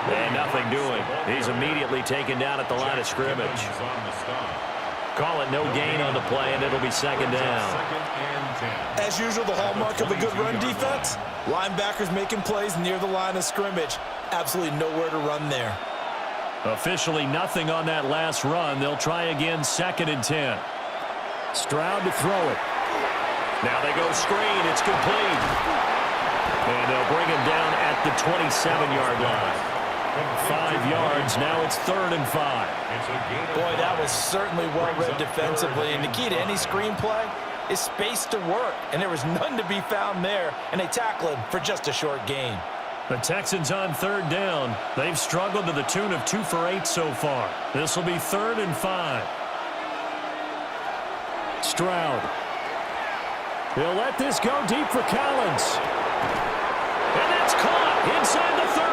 And nothing doing. He's immediately taken down at the line of scrimmage. Call it no gain on the play, and it'll be 2nd down. As usual, the hallmark of a good run defense, linebackers making plays near the line of scrimmage. Absolutely nowhere to run there. Officially nothing on that last run. They'll try again, 2nd and 10. Stroud to throw it. Now they go screen. It's complete. And they'll bring him down at the 27-yard line. 5 yards. Now it's 3rd and 5. Boy, that was certainly well-read defensively. And the key to any screenplay is space to work. And there was none to be found there. And they tackle him for just a short gain. The Texans on 3rd down. They've struggled to the tune of 2 for 8 so far. This will be 3rd and 5. Stroud. He'll let this go deep for Collins. And that's caught inside the 30.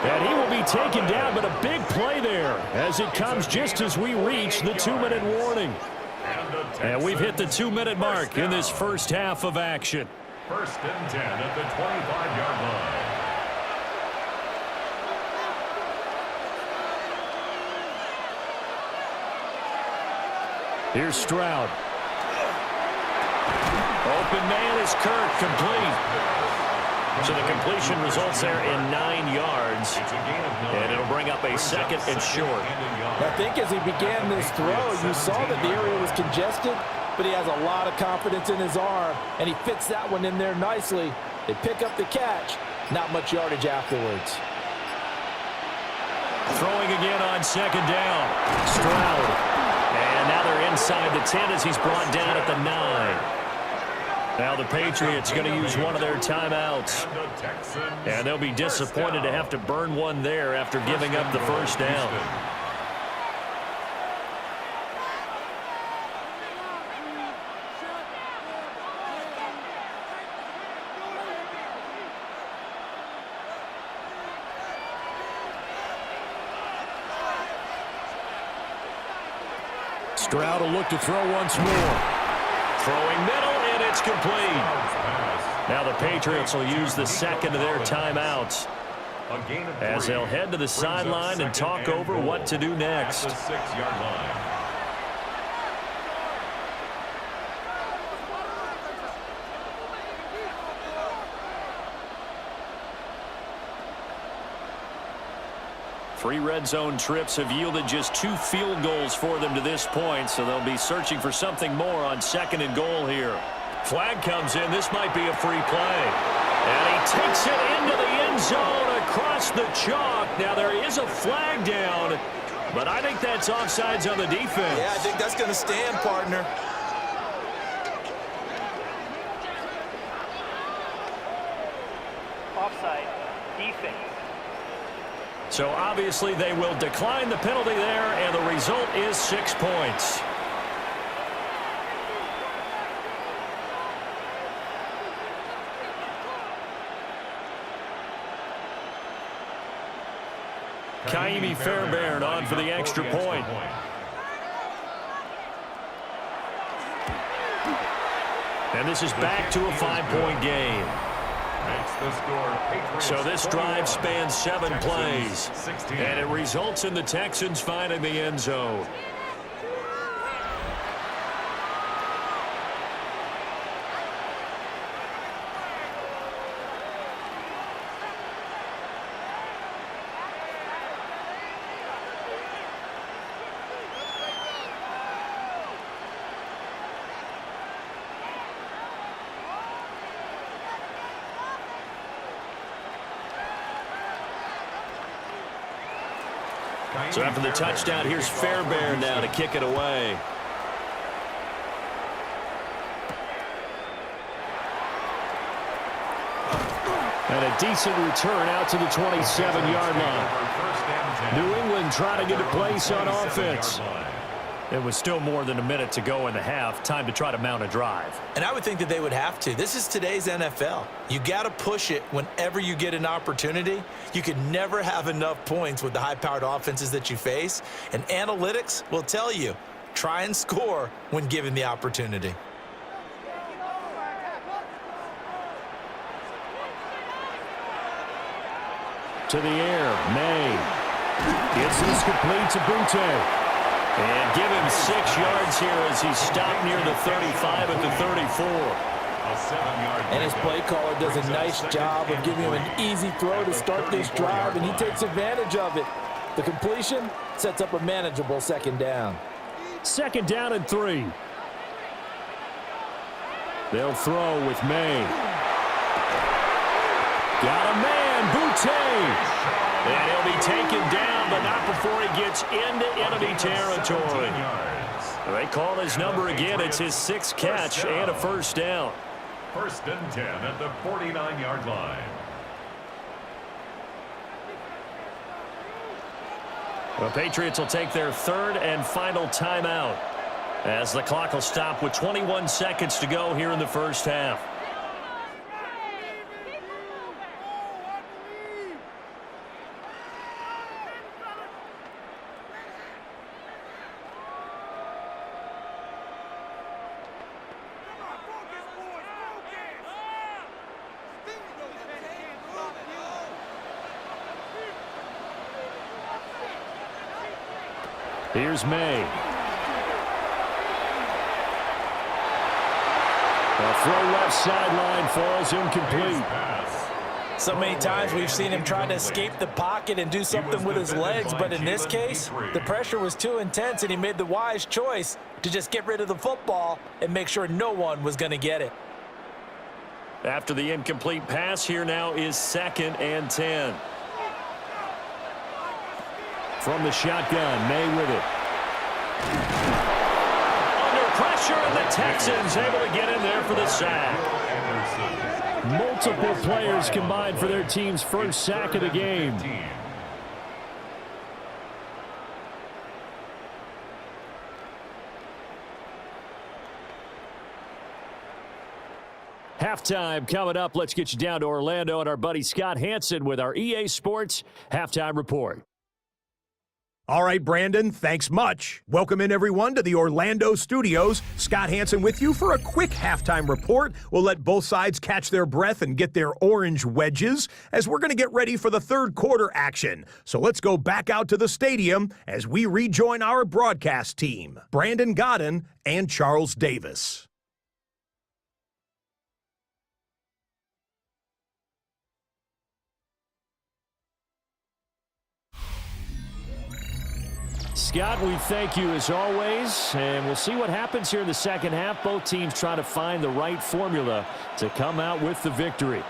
And he will be taken down, but a big play there as it comes just as we reach the 2-minute warning. And we've hit the 2-minute mark in this first half of action. 1st and 10 at the 25-yard line. Here's Stroud. Open man is Kirk, complete. So the completion results there in 9 yards. And it'll bring up a 2nd and short. I think as he began this throw, you saw that the area was congested, but he has a lot of confidence in his arm, and he fits that one in there nicely. They pick up the catch, not much yardage afterwards. Throwing again on 2nd down. Stroud. And now they're inside the 10 as he's brought down at the 9. Now the Patriots going to use one of their timeouts. And they'll be disappointed to have to burn one there after giving up the first down. Stroud will look to throw once more. Throwing middle, and it's complete. Now the Patriots will use the 2nd of their timeouts as they'll head to the sideline and talk over what to do next. 6-yard line. Three red zone trips have yielded just 2 field goals for them to this point, so they'll be searching for something more on 2nd and goal here. Flag comes in. This might be a free play. And he takes it into the end zone across the chalk. Now, there is a flag down, but I think that's offsides on the defense. Yeah, I think that's going to stand, partner. Offside, defense. So obviously they will decline the penalty there, and the result is 6 points. Kaimi Fairbairn on for the extra point. And this is back to a 5-point game. So this drive spans 7 plays, and it results in the Texans finding the end zone. So after the touchdown, here's Fairbairn now to kick it away. And a decent return out to the 27-yard line. New England trying to get a place on offense. It was still more than a minute to go in the half. Time to try to mount a drive. And I would think that they would have to. This is today's NFL. You got to push it whenever you get an opportunity. You can never have enough points with the high-powered offenses that you face. And analytics will tell you, try and score when given the opportunity. To the air, May. Gets this complete to Butte. And give him 6 yards here as he stopped near the 35 at the 34. And his play caller does a nice job of giving him an easy throw to start this drive, and he takes advantage of it. The completion sets up a manageable second down. 2nd down and 3. They'll throw with May. Got a man, Butte. And he'll be taken down, but not before he gets into enemy territory. They call his number again. It's his 6th catch and a first down. 1st and 10 at the 49-yard line. The Patriots will take their 3rd and final timeout as the clock will stop with 21 seconds to go here in the first half. Here's May. A throw left sideline falls incomplete. So many times we've seen him try to escape the pocket and do something with his legs, but in this case, the pressure was too intense and he made the wise choice to just get rid of the football and make sure no one was going to get it. After the incomplete pass, here now is 2nd and 10. From the shotgun, May with it. Under pressure, and the Texans able to get in there for the sack. Multiple players combined for their team's first sack of the game. Halftime coming up. Let's get you down to Orlando and our buddy Scott Hansen with our EA Sports Halftime Report. All right, Brandon, thanks much. Welcome in, everyone, to the Orlando studios. Scott Hansen with you for a quick halftime report. We'll let both sides catch their breath and get their orange wedges as we're going to get ready for the 3rd quarter action. So let's go back out to the stadium as we rejoin our broadcast team, Brandon Godden and Charles Davis. Scott. We thank you as always, and we'll see what happens here in the second half. Both teams trying to find the right formula to come out with the victory.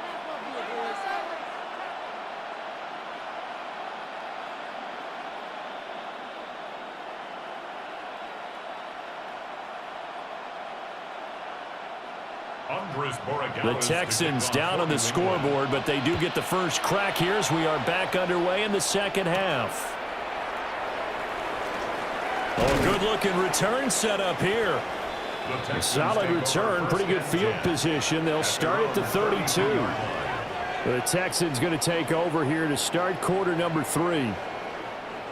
The Texans down on the scoreboard, but they do get the first crack here as we are back underway in the second half. Oh, good-looking return set up here. A solid return, pretty good field position. They'll start at the 32. The Texans going to take over here to start quarter number 3.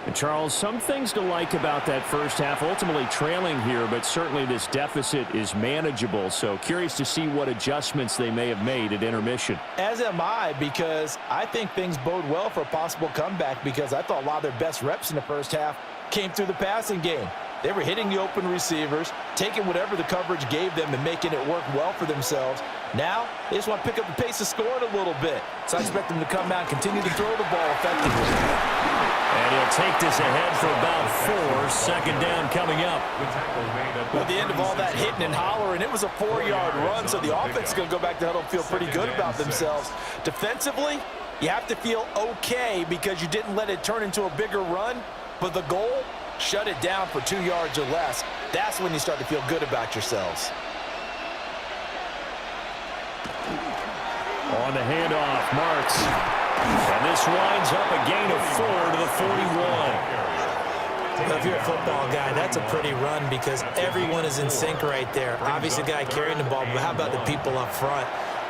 And Charles, some things to like about that first half, ultimately trailing here, but certainly this deficit is manageable. So curious to see what adjustments they may have made at intermission. As am I, because I think things bode well for a possible comeback, because I thought a lot of their best reps in the first half came through the passing game. They were hitting the open receivers, taking whatever the coverage gave them and making it work well for themselves. Now, they just want to pick up the pace of scoring a little bit. So I expect them to come out and continue to throw the ball effectively. And he'll take this ahead for about 4. Second down coming up. At the end of all that hitting and hollering, it was a 4-yard run, so the offense is going to go back to huddle and feel pretty good about themselves. Defensively, you have to feel okay because you didn't let it turn into a bigger run, but the goal, shut it down for 2 yards or less. That's when you start to feel good about yourselves. On the handoff, Marks. And this winds up a gain of 4 to the 41. Well, if you're a football guy, that's a pretty run because everyone is in sync right there. Obviously, the guy carrying the ball, but how about the people up front?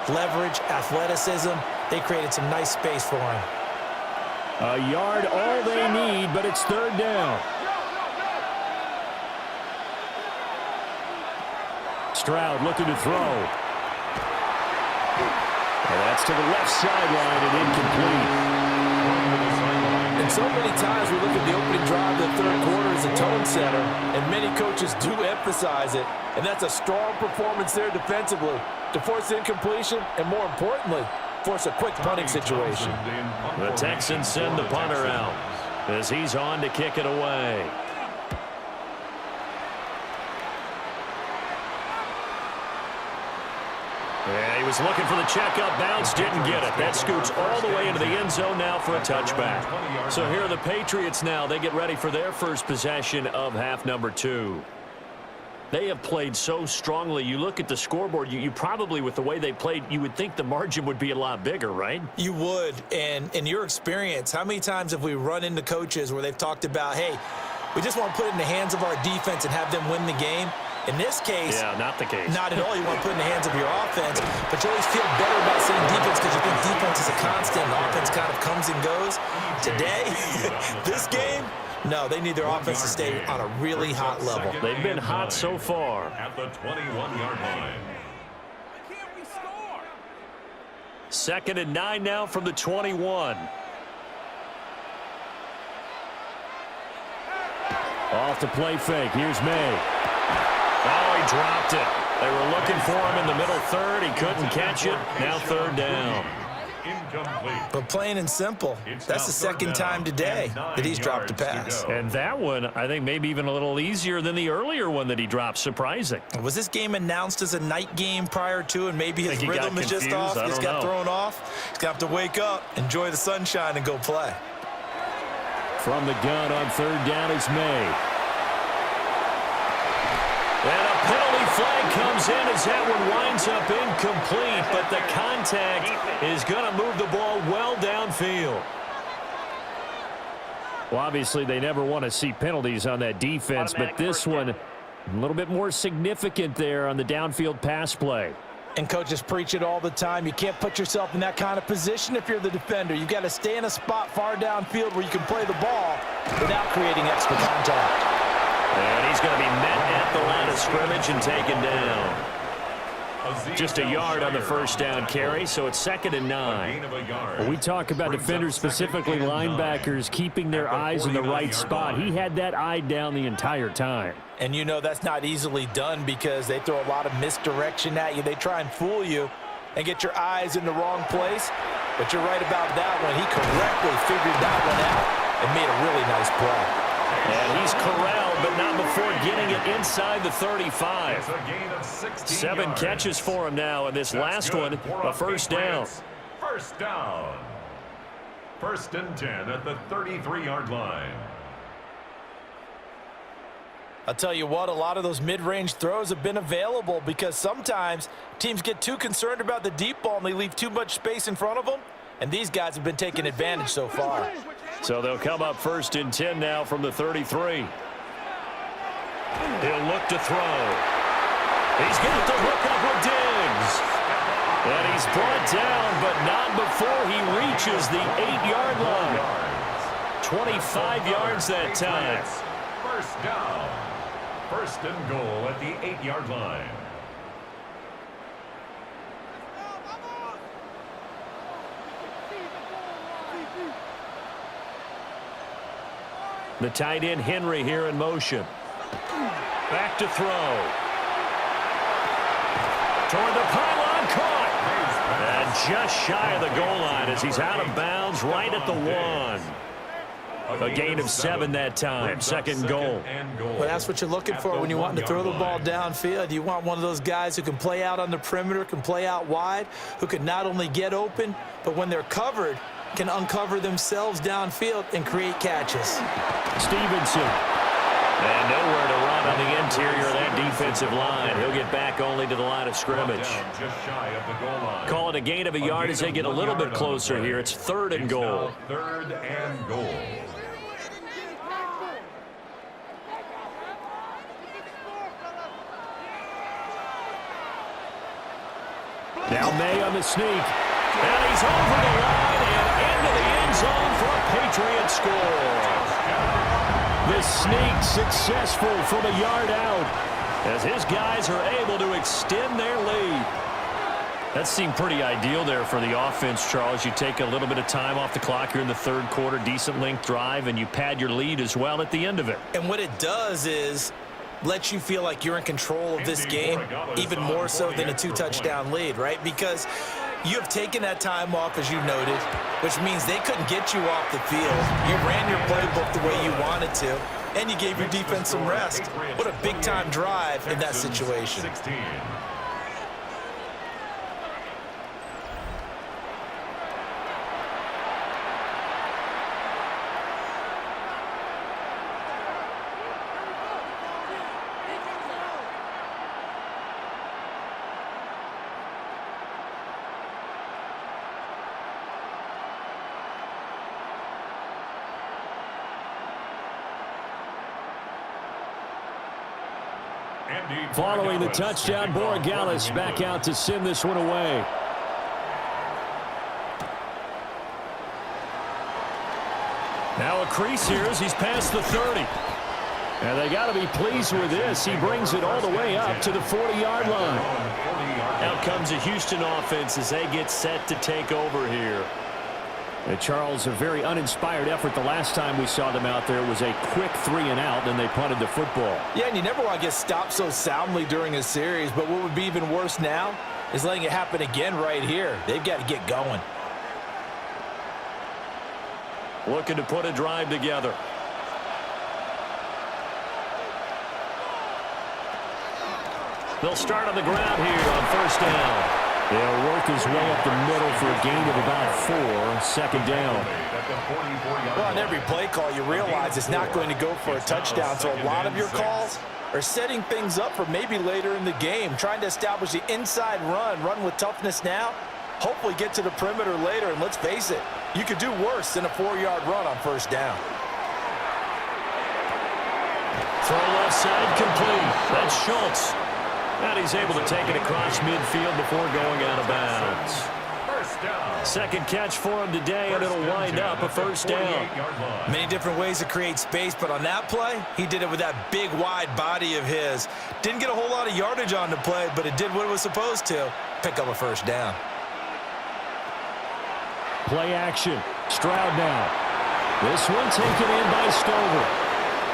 Leverage, athleticism, they created some nice space for him. A yard all they need, but it's third down. Stroud looking to throw. And that's to the left sideline and incomplete. And so many times we look at the opening drive of the third quarter as a tone setter, and many coaches do emphasize it. And that's a strong performance there defensively to force incompletion and, more importantly, force a quick punting situation. The Texans send the punter out as he's on to kick it away. Yeah, he was looking for the checkup bounce, didn't get it. That scoots all the way into the end zone now for a touchback. So here are the Patriots now. They get ready for their first possession of half number 2. They have played so strongly. You look at the scoreboard, you probably, with the way they played, you would think the margin would be a lot bigger, right? You would. And in your experience, how many times have we run into coaches where they've talked about, hey, we just want to put it in the hands of our defense and have them win the game? In this case, yeah, not the case. Not at all. You want to put it in the hands of your offense, but you always feel better about saying defense because you think defense is a constant and offense kind of comes and goes. Today, this game, no, they need their offense to stay on a really hot level. They've been hot so far. At the 21-yard line. Second and 9 now from the 21. Off the play fake. Here's May. Oh, he dropped it. They were looking for him in the middle third. He couldn't catch it. Now third down. But plain and simple, that's the second time today that he's dropped a pass. And that one, I think, maybe even a little easier than the earlier one that he dropped. Surprising. Was this game announced as a night game prior to, and maybe his rhythm is just off? He's got thrown off. He's going to have to wake up, enjoy the sunshine, and go play. From the gun on third down is May. And a penalty flag comes in as that one winds up incomplete, but the contact is going to move the ball well downfield. Well, obviously, they never want to see penalties on that defense, but this one a little bit more significant there on the downfield pass play. And coaches preach it all the time. You can't put yourself in that kind of position if you're the defender. You've got to stay in a spot far downfield where you can play the ball without creating extra contact. And he's going to be met at the line of scrimmage and taken down. Just a yard on the first down carry, so it's second and 9. Well, we talk about defenders, specifically linebackers, keeping their eyes in the right spot. He had that eye down the entire time. And you know that's not easily done because they throw a lot of misdirection at you. They try and fool you and get your eyes in the wrong place. But you're right about that one. He correctly figured that one out and made a really nice play. And he's corralled, but not before getting it inside the 35. It's a gain of 16 7 yards. catches for him now, and this last one, a first down. First down. 1st and 10 at the 33-yard line. I'll tell you what, a lot of those mid-range throws have been available because sometimes teams get too concerned about the deep ball and they leave too much space in front of them, and these guys have been taking advantage so far. So they'll come up 1st and 10 now from the 33. He'll look to throw. He's got the hook up with Diggs. And he's brought down, but not before he reaches the 8-yard line. 25 yards that time. First down. 1st and goal at the 8-yard line. The tight end Henry here in motion. Back to throw. Toward the pylon, caught. And just shy of the goal line as he's out of bounds right at the 1. A gain of 7 that time. 2nd goal. Well, that's what you're looking for when you want to throw the ball downfield. You want one of those guys who can play out on the perimeter, can play out wide, who can not only get open, but when they're covered, can uncover themselves downfield and create catches. Stevenson. And nowhere to run on the interior of that defensive line. He'll get back only to the line of scrimmage. Just shy of the goal line. Call it a gain of a yard as they get a little bit closer here. It's 3rd and goal. 3rd and goal. Now May on the sneak. And he's over the line and into the end zone for a Patriot score. The sneak successful from a yard out as his guys are able to extend their lead. That seemed pretty ideal there for the offense, Charles. You take a little bit of time off the clock here in the 3rd quarter, decent length drive, and you pad your lead as well at the end of it. And what it does is lets you feel like you're in control of this game, even more so than a 2-touchdown lead, right? Because you have taken that time off, as you noted, which means they couldn't get you off the field. You ran your playbook the way you wanted to, and you gave your defense some rest. What a big-time drive in that situation. 16. Following the touchdown, Borregales back out to send this one away. Now a crease here as he's past the 30. And they got to be pleased with this. He brings it all the way up to the 40-yard line. Out comes the Houston offense as they get set to take over here. Charles, a very uninspired effort the last time we saw them out there. It was a quick 3-and-out, then they punted the football. Yeah, and you never want to get stopped so soundly during a series, but what would be even worse now is letting it happen again right here. They've got to get going. Looking to put a drive together. They'll start on the ground here on 1st down. They'll work his way up the middle for a gain of about 4. 2nd down. Well, on every play call, you realize it's not going to go for a touchdown, so a lot of your calls are setting things up for maybe later in the game, trying to establish the inside run with toughness now, hopefully get to the perimeter later, and let's face it, you could do worse than a 4-yard run on 1st down. Throw left side complete. That's Schultz. And he's able to take it across midfield before going out of bounds. 2nd catch for him today, and it'll wind up a 1st down. Many different ways to create space, but on that play, he did it with that big, wide body of his. Didn't get a whole lot of yardage on the play, but it did what it was supposed to. Pick up a 1st down. Play action. Stroud now. This one taken in by Stover.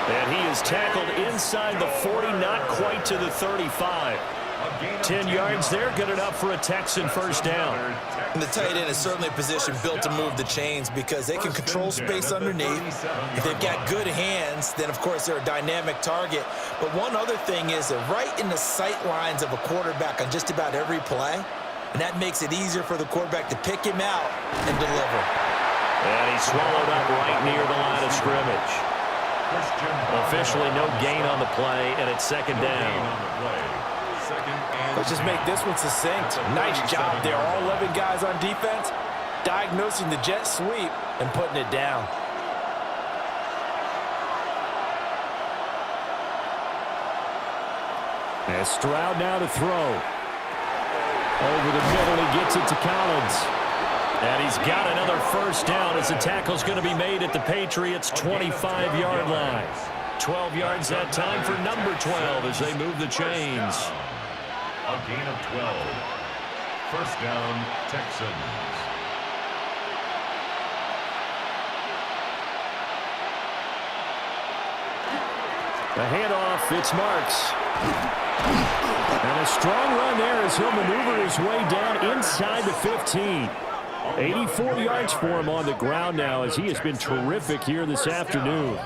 And he is tackled inside the 40, not quite to the 35. gain of 10 yards there, good enough for a Texan first down. And the tight end is certainly a position built to move the chains because they can control space underneath. If they've got good hands, then of course they're a dynamic target. But one other thing is they're right in the sight lines of a quarterback on just about every play. And that makes it easier for the quarterback to pick him out and deliver. And he's swallowed up right near the line of scrimmage. Officially no gain on the play, and it's second down. Let's just make this one succinct. Nice job there. All 11 guys on defense diagnosing the jet sweep and putting it down. And Stroud now to throw. Over the middle, he gets it to Collins. And he's got another first down as the tackle's going to be made at the Patriots' 25-yard line. 12 yards that time for number 12 as they move the chains. A gain of 12. First down, Texans. The handoff, it's Marks. And a strong run there as he'll maneuver his way down inside the 15. 84 yards for him on the ground now as he has been terrific here this afternoon.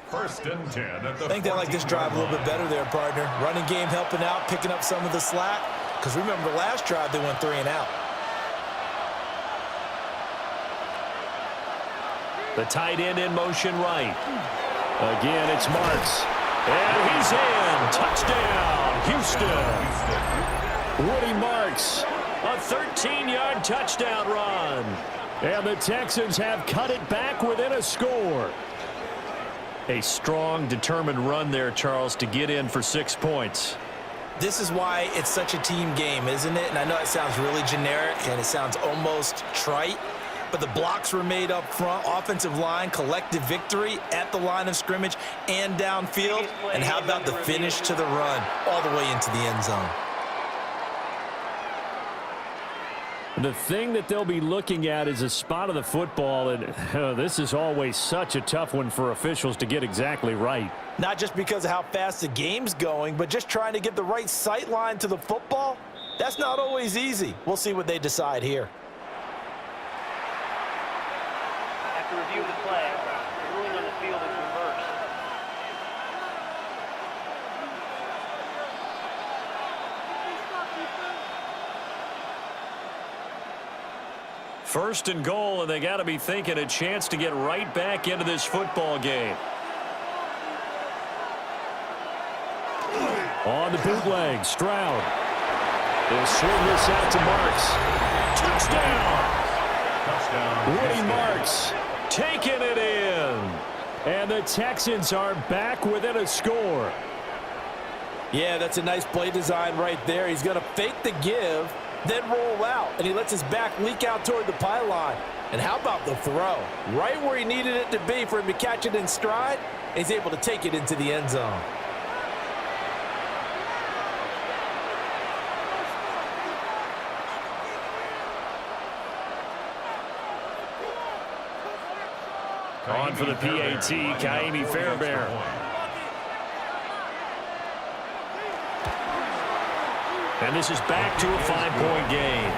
First and 10 at the I think they like this drive a little bit better there, partner. Running game helping out, picking up some of the slack. Because remember, the last drive they went 3 and out. The tight end in motion right. Again, it's Marks. And he's in. Touchdown, Houston. Woody Marks, a 13-yard touchdown run. And the Texans have cut it back within a score. A strong, determined run there, Charles, to get in for 6 points. This is why it's such a team game, isn't it? And I know it sounds really generic and it sounds almost trite, but the blocks were made up front, offensive line, collective victory at the line of scrimmage and downfield. And how about the finish to the run all the way into the end zone? The thing that they'll be looking at is a spot of the football, and this is always such a tough one for officials to get exactly right. Not just because of how fast the game's going, but just trying to get the right sight line to the football. That's not always easy. We'll see what they decide here. After review of the play, the ruling on the field is reversed. First and goal, and they got to be thinking a chance to get right back into this football game. On the bootleg, Stroud. They'll swing this out to Marks. Touchdown! Woody Marks taking it in. And the Texans are back within a score. Yeah, that's a nice play design right there. He's going to fake the give, then roll out, and he lets his back leak out toward the pylon. And how about the throw? Right where he needed it to be for him to catch it in stride, he's able to take it into the end zone. On for the PAT, Kaimi Fairbairn. And this is back to a 5-point game.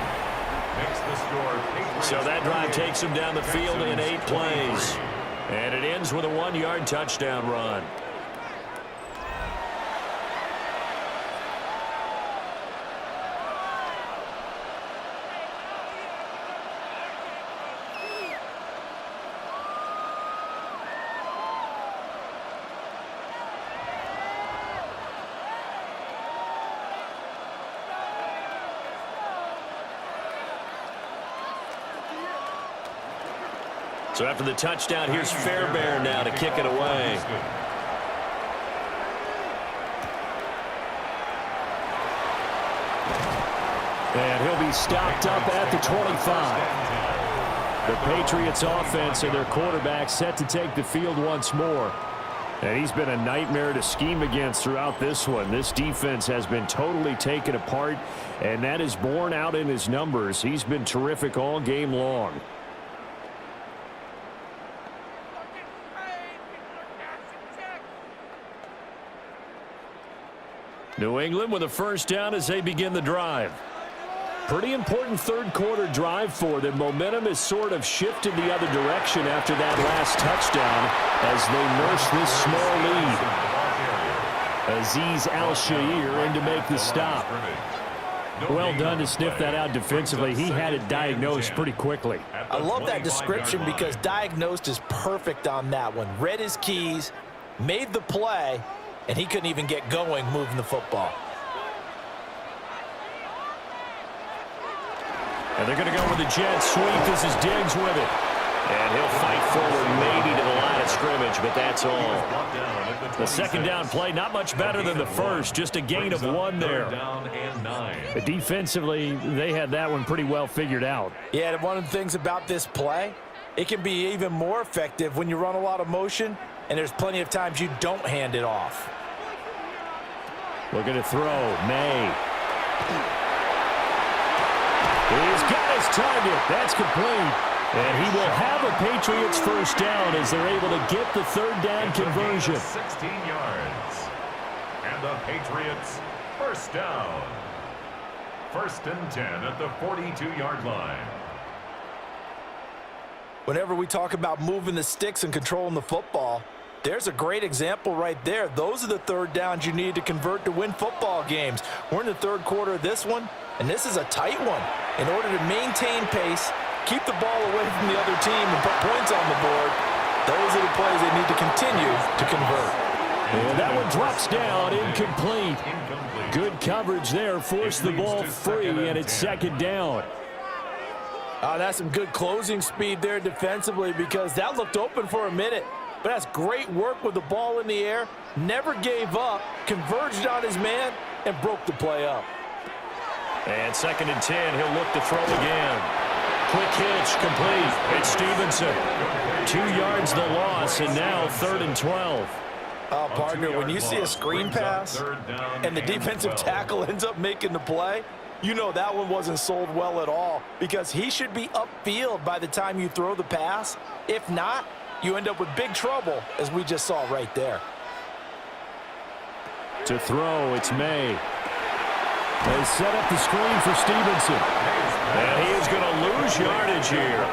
So that drive takes him down the field in 8 plays. And it ends with a 1-yard touchdown run. So after the touchdown, here's Fairbairn now to kick it away. And he'll be stopped up at the 25. The Patriots offense and their quarterback set to take the field once more. And he's been a nightmare to scheme against throughout this one. This defense has been totally taken apart, and that is borne out in his numbers. He's been terrific all game long. New England with a first down as they begin the drive. Pretty important third quarter drive for them. Momentum has sort of shifted the other direction after that last touchdown as they nurse this small lead. Azeez Al-Shaair in to make the stop. Well done to sniff that out defensively. He had it diagnosed pretty quickly. I love that description because diagnosed is perfect on that one. Read his keys, made the play, and he couldn't even get going moving the football. And they're going to go with the jet sweep. This is Diggs with it. And he'll fight forward maybe to the line of scrimmage, but that's all. The second down play, not much better than the first, just a gain of 1 there. But defensively, they had that one pretty well figured out. Yeah, and one of the things about this play, it can be even more effective when you run a lot of motion, and there's plenty of times you don't hand it off. Looking to throw, May. He's got his target. That's complete. And he will have a Patriots first down as they're able to get the third down conversion. 16 yards. And the Patriots first down. 1st and 10 at the 42-yard line. Whenever we talk about moving the sticks and controlling the football, there's a great example right there. Those are the third downs you need to convert to win football games. We're in the third quarter of this one, and this is a tight one. In order to maintain pace, keep the ball away from the other team and put points on the board, those are the plays they need to continue to convert. And that one drops down, incomplete. Good coverage there, forced the ball free, and it's second down. That's some good closing speed there defensively because that looked open for a minute. But that's great work with the ball in the air, never gave up, converged on his man, and broke the play up. And 2nd and 10, he'll look to throw again. Quick hitch, complete. It's Stevenson. 2 yards the loss, and now 3rd and 12. Partner, when you see a screen pass and the defensive tackle ends up making the play, you know that one wasn't sold well at all because he should be upfield by the time you throw the pass. If not, you end up with big trouble, as we just saw right there. To throw, it's May. They set up the screen for Stevenson. And he is going to lose yardage here.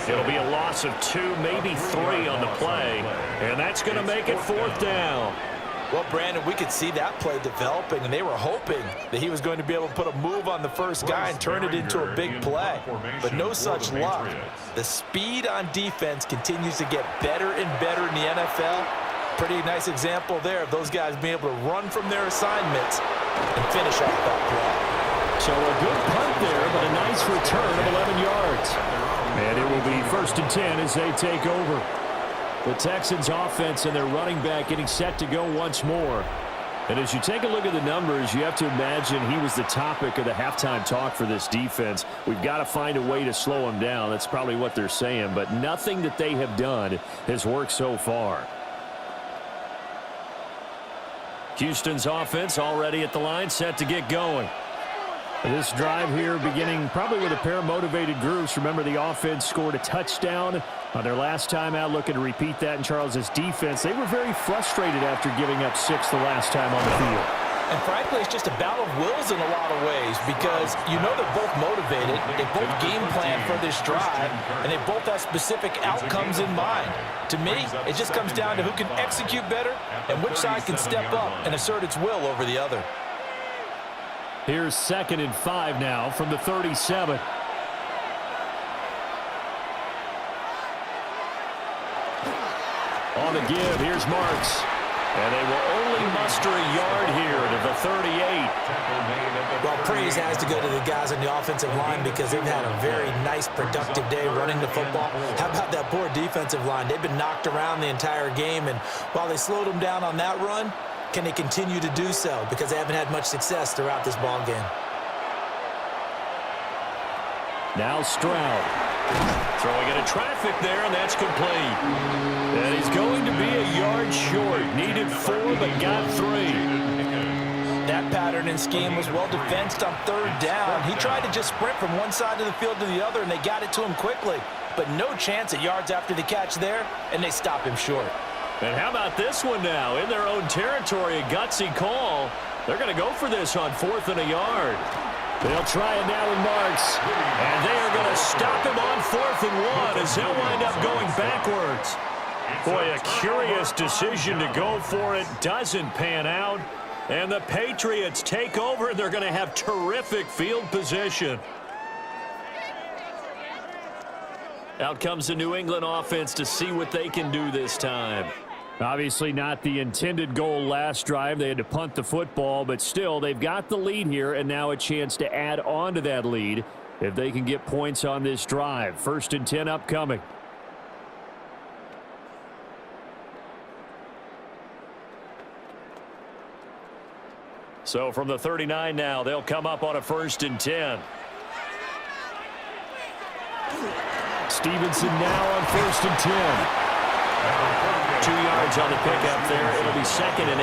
It'll be a loss of 2, maybe 3 on the play. And that's going to make it 4th down. Well, Brandon, we could see that play developing, and they were hoping that he was going to be able to put a move on the first guy and turn it into a big play. But no such luck. The speed on defense continues to get better and better in the NFL. Pretty nice example there of those guys being able to run from their assignments and finish off that play. So a good punt there, but a nice return of 11 yards. And it will be 1st and 10 as they take over. The Texans offense and their running back getting set to go once more. And as you take a look at the numbers, you have to imagine he was the topic of the halftime talk for this defense. We've got to find a way to slow him down. That's probably what they're saying. But nothing that they have done has worked so far. Houston's offense already at the line, set to get going. This drive here beginning probably with a pair of motivated groups. Remember, the offense scored a touchdown on their last time out, looking to repeat that in Charles's defense. They were very frustrated after giving up 6 the last time on the field. And frankly, it's just a battle of wills in a lot of ways because you know they're both motivated, they both game plan for this drive, and they both have specific outcomes in mind. To me, it just comes down to who can execute better and which side can step up and assert its will over the other. Here's 2nd and 5 now from the 37. On the give, here's Marks. And they will only muster a yard here to the 38. Well, praise has to go to the guys on the offensive line because they've had a very nice, productive day running the football. How about that poor defensive line? They've been knocked around the entire game, and while they slowed them down on that run, can they continue to do so? Because they haven't had much success throughout this ball game. Now Stroud. Throwing into traffic there, and that's complete. And he's going to be a yard short. Needed 4, but got 3. That pattern and scheme was well defensed on 3rd down. He tried to just sprint from one side of the field to the other, and they got it to him quickly. But no chance at yards after the catch there, and they stop him short. And how about this one now? In their own territory, a gutsy call. They're going to go for this on 4th and a yard. They'll try it now with Marks. And they are going to stop him on 4th and 1 as they'll wind up going backwards. Boy, a curious decision to go for it. Doesn't pan out. And the Patriots take over. They're going to have terrific field position. Out comes the New England offense to see what they can do this time. Obviously not the intended goal last drive. They had to punt the football, but still they've got the lead here and now a chance to add on to that lead if they can get points on this drive. 1st and 10 upcoming. So from the 39 now, they'll come up on a 1st and 10. Stevenson now on 1st and 10. 2 yards on the pickup there. It'll be 2nd and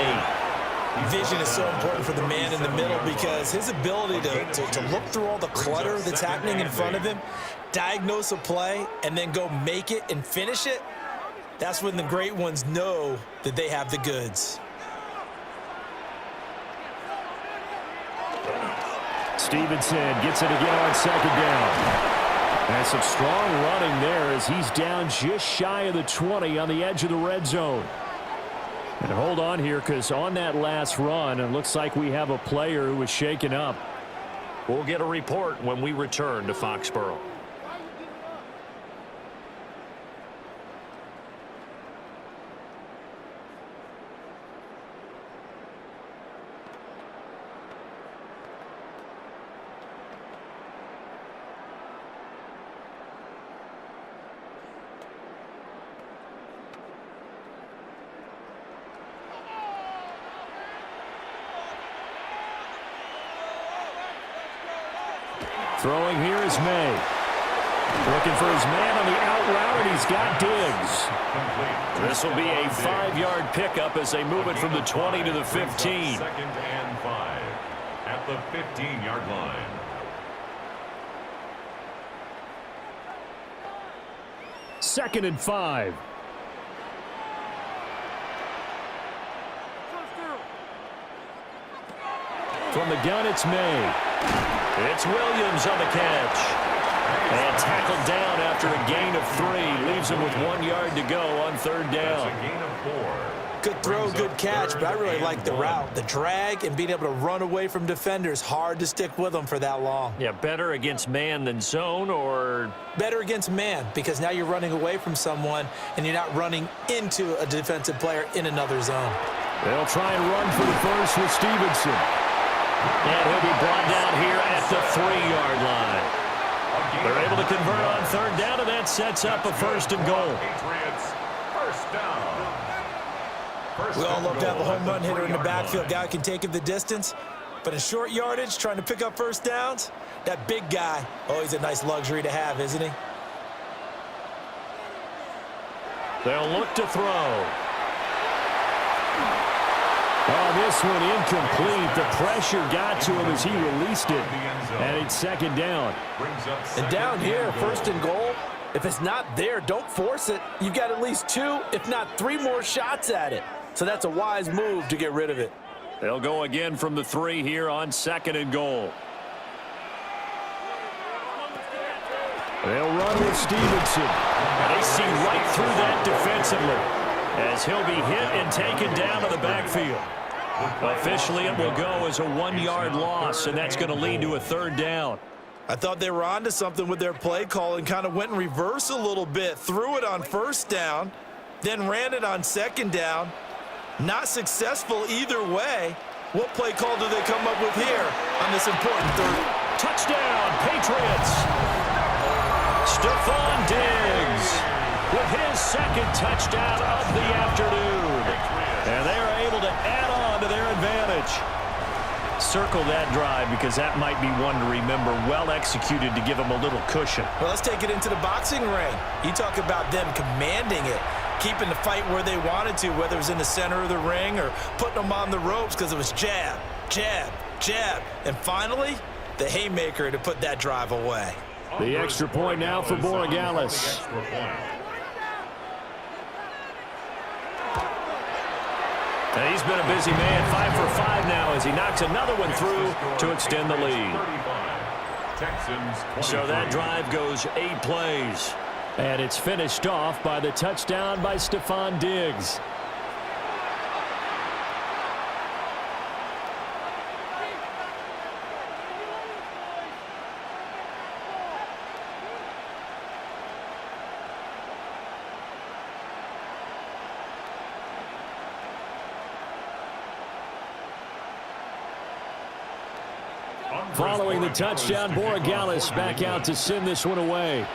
8. Vision is so important for the man in the middle because his ability to look through all the clutter that's happening in front of him, diagnose a play, and then go make it and finish it, that's when the great ones know that they have the goods. Stevenson gets it again on 2nd down. And some strong running there as he's down just shy of the 20 on the edge of the red zone. And hold on here because on that last run, it looks like we have a player who was shaken up. We'll get a report when we return to Foxborough. Throwing here is May. Looking for his man on the out route, and he's got Diggs. This will be a 5-yard pickup as they move it from the 20 to the 15. 2nd and 5 at the 15-yard line. Second and 5. From the gun, it's May. It's Williams on the catch. And tackled down after a gain of 3. Leaves him with 1 yard to go on 3rd down. That's a gain of 4. Good throw, good catch, but I really like the route. The drag and being able to run away from defenders. Hard to stick with them for that long. Yeah, better against man than zone, or? Better against man because now you're running away from someone and you're not running into a defensive player in another zone. They'll try and run for the first with Stevenson. And he'll be brought down here at the 3-yard line. They're able to convert on 3rd down, and that sets up a 1st and goal. Patriots, 1st down. We all love to have a home run hitter in the backfield. Guy can take it the distance. But in short yardage, trying to pick up 1st downs, that big guy, oh, he's a nice luxury to have, isn't he? They'll look to throw. Oh, this one incomplete. The pressure got to him as he released it. And it's 2nd down. And down here, 1st and goal, if it's not there, don't force it. You've got at least 2, if not 3 more shots at it. So that's a wise move to get rid of it. They'll go again from the 3 here on 2nd and goal. They'll run with Stevenson. And they see right through that defensively as he'll be hit and taken down to the backfield. Officially, it will go as a 1-yard loss, and that's going to lead to a 3rd down. I thought they were onto something with their play call and kind of went in reverse a little bit. Threw it on 1st down, then ran it on 2nd down. Not successful either way. What play call do they come up with here on this important 3rd? Touchdown, Patriots! Stephon Diggs with his 2nd touchdown of the afternoon. And they are able to add on to their advantage. Circle that drive because that might be one to remember. Well executed to give them a little cushion. Well, let's take it into the boxing ring. You talk about them commanding it, keeping the fight where they wanted to, whether it was in the center of the ring or putting them on the ropes because it was jab, jab, jab. And finally, the haymaker to put that drive away. The extra point now for Borregales. And he's been a busy man, 5 for 5 now as he knocks another one through to extend the lead. So that drive goes 8 plays. And it's finished off by the touchdown by Stephon Diggs. Following the touchdown, Borregales back out to send this one away.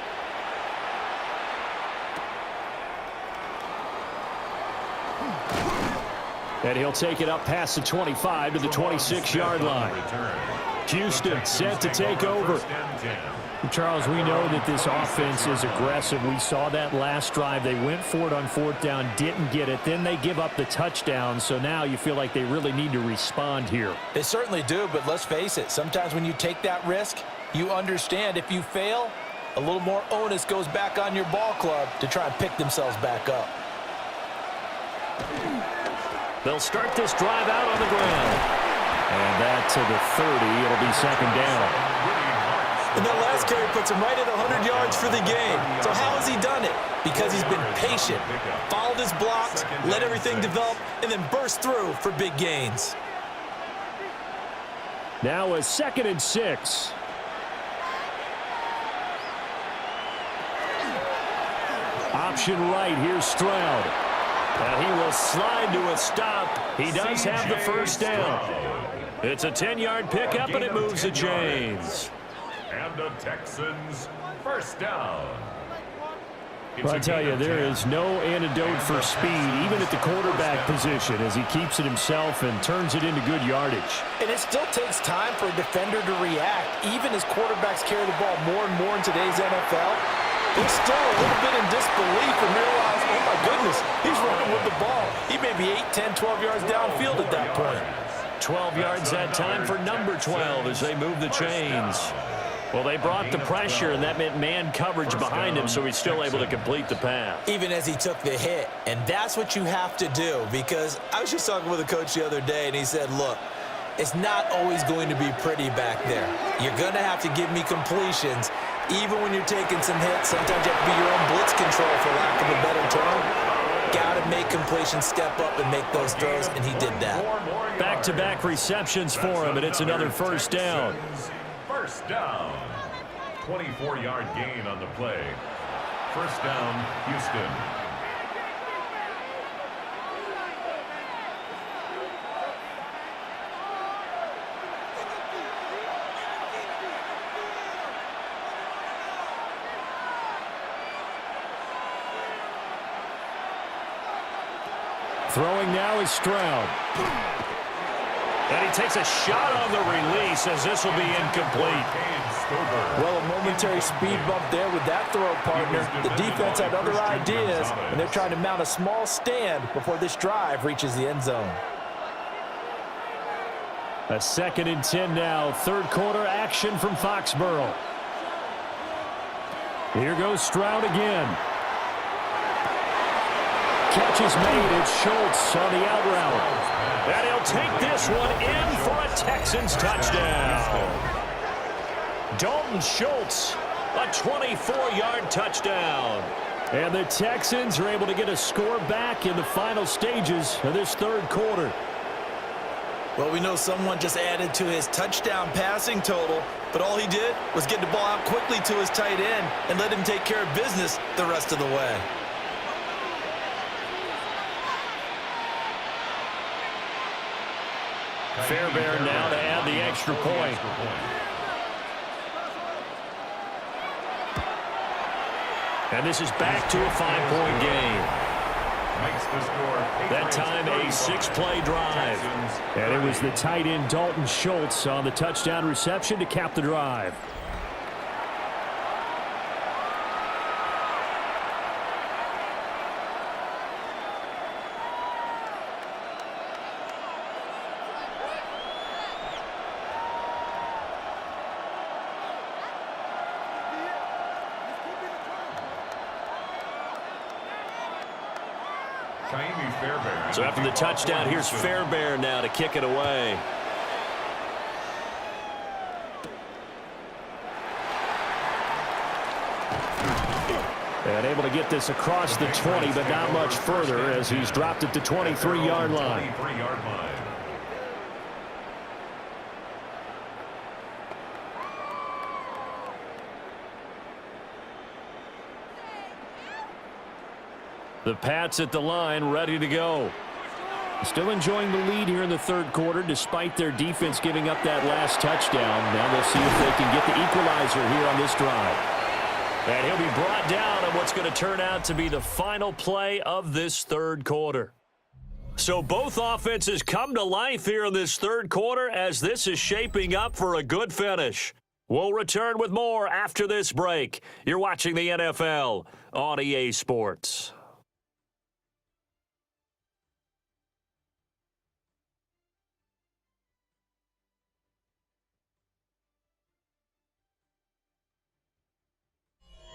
And he'll take it up past the 25 to the 26-yard line. Houston set to take over. Charles, we know that this offense is aggressive. We saw that last drive. They went for it on 4th down, didn't get it. Then they give up the touchdown. So now you feel like they really need to respond here. They certainly do, but let's face it. Sometimes when you take that risk, you understand if you fail, a little more onus goes back on your ball club to try and pick themselves back up. They'll start this drive out on the ground. And that to the 30. It'll be 2nd down. And that last carry puts him right at 100 yards for the game. So how has he done it? Because he's been patient, followed his blocks, let everything develop, and then burst through for big gains. Now a 2nd and 6. Option right, here's Stroud. And he will slide to a stop. He does have the first down. It's a 10-yard pickup, and it moves the chains. And the Texans first down. Well, I tell you, there is no antidote for speed, even at the quarterback position, as he keeps it himself and turns it into good yardage. And it still takes time for a defender to react. Even as quarterbacks carry the ball more and more in today's NFL, they're still a little bit in disbelief and realize, oh my goodness, he's running with the ball. He may be 8, 10, 12 yards downfield at that point. 12 yards that time for number 12 as they move the chains. Well, they brought the pressure, and that meant man coverage behind him, so he's still able to complete the pass. Even as he took the hit. And that's what you have to do, because I was just talking with a coach the other day, and he said, look, it's not always going to be pretty back there. You're going to have to give me completions. Even when you're taking some hits, sometimes you have to be your own blitz control, for lack of a better term. Got to make completions, step up, and make those throws, and he did that. Back-to-back receptions for him, and it's another first down. First down. 24-yard gain on the play. First down, Houston. Throwing now is Stroud. And he takes a shot on the release as this will be incomplete. Well, a momentary speed bump there with that throw, partner. The defense had other ideas, and they're trying to mount a small stand before this drive reaches the end zone. A 2nd and 10 now. 3rd quarter action from Foxborough. Here goes Stroud again. Catch is made. It's Schultz on the out route. And he'll take this one in for a Texans touchdown. Dalton Schultz, a 24-yard touchdown. And the Texans are able to get a score back in the final stages of this 3rd quarter. Well, we know someone just added to his touchdown passing total, but all he did was get the ball out quickly to his tight end and let him take care of business the rest of the way. Fairbairn now to add the extra point. And this is back to a 5-point game. That time a 6-play drive. And it was the tight end Dalton Schultz on the touchdown reception to cap the drive. So after the touchdown, here's Fairbairn now to kick it away. And able to get this across the 20, but not much further as he's dropped it to 23-yard line. The Pats at the line, ready to go. Still enjoying the lead here in the third quarter, despite their defense giving up that last touchdown. Now we'll see if they can get the equalizer here on this drive. And he'll be brought down on what's going to turn out to be the final play of this third quarter. So both offenses come to life here in this third quarter as this is shaping up for a good finish. We'll return with more after this break. You're watching the NFL on EA Sports.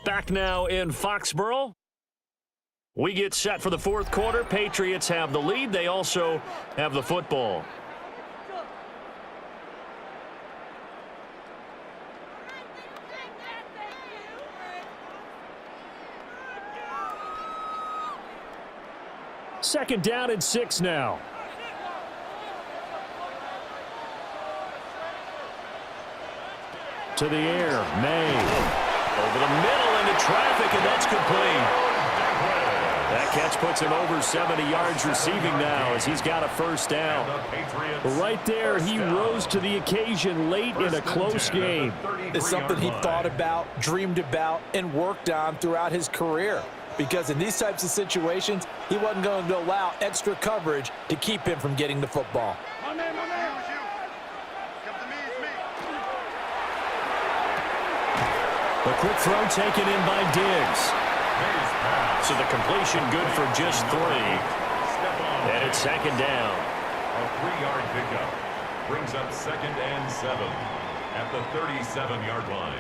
Back now in Foxborough. We get set for the fourth quarter. Patriots have the lead. They also have the football. Second down and 6 now. To the air, May. Over the middle into traffic, and that's complete. That catch puts him over 70 yards receiving now as he's got a first down. Right there, he rose to the occasion late in a close game. It's something he thought about, dreamed about, and worked on throughout his career. Because in these types of situations, he wasn't going to allow extra coverage to keep him from getting the football. The quick throw taken in by Diggs. So the completion good for just 3. And it's second down. A 3-yard pickup brings up second and 7 at the 37-yard line.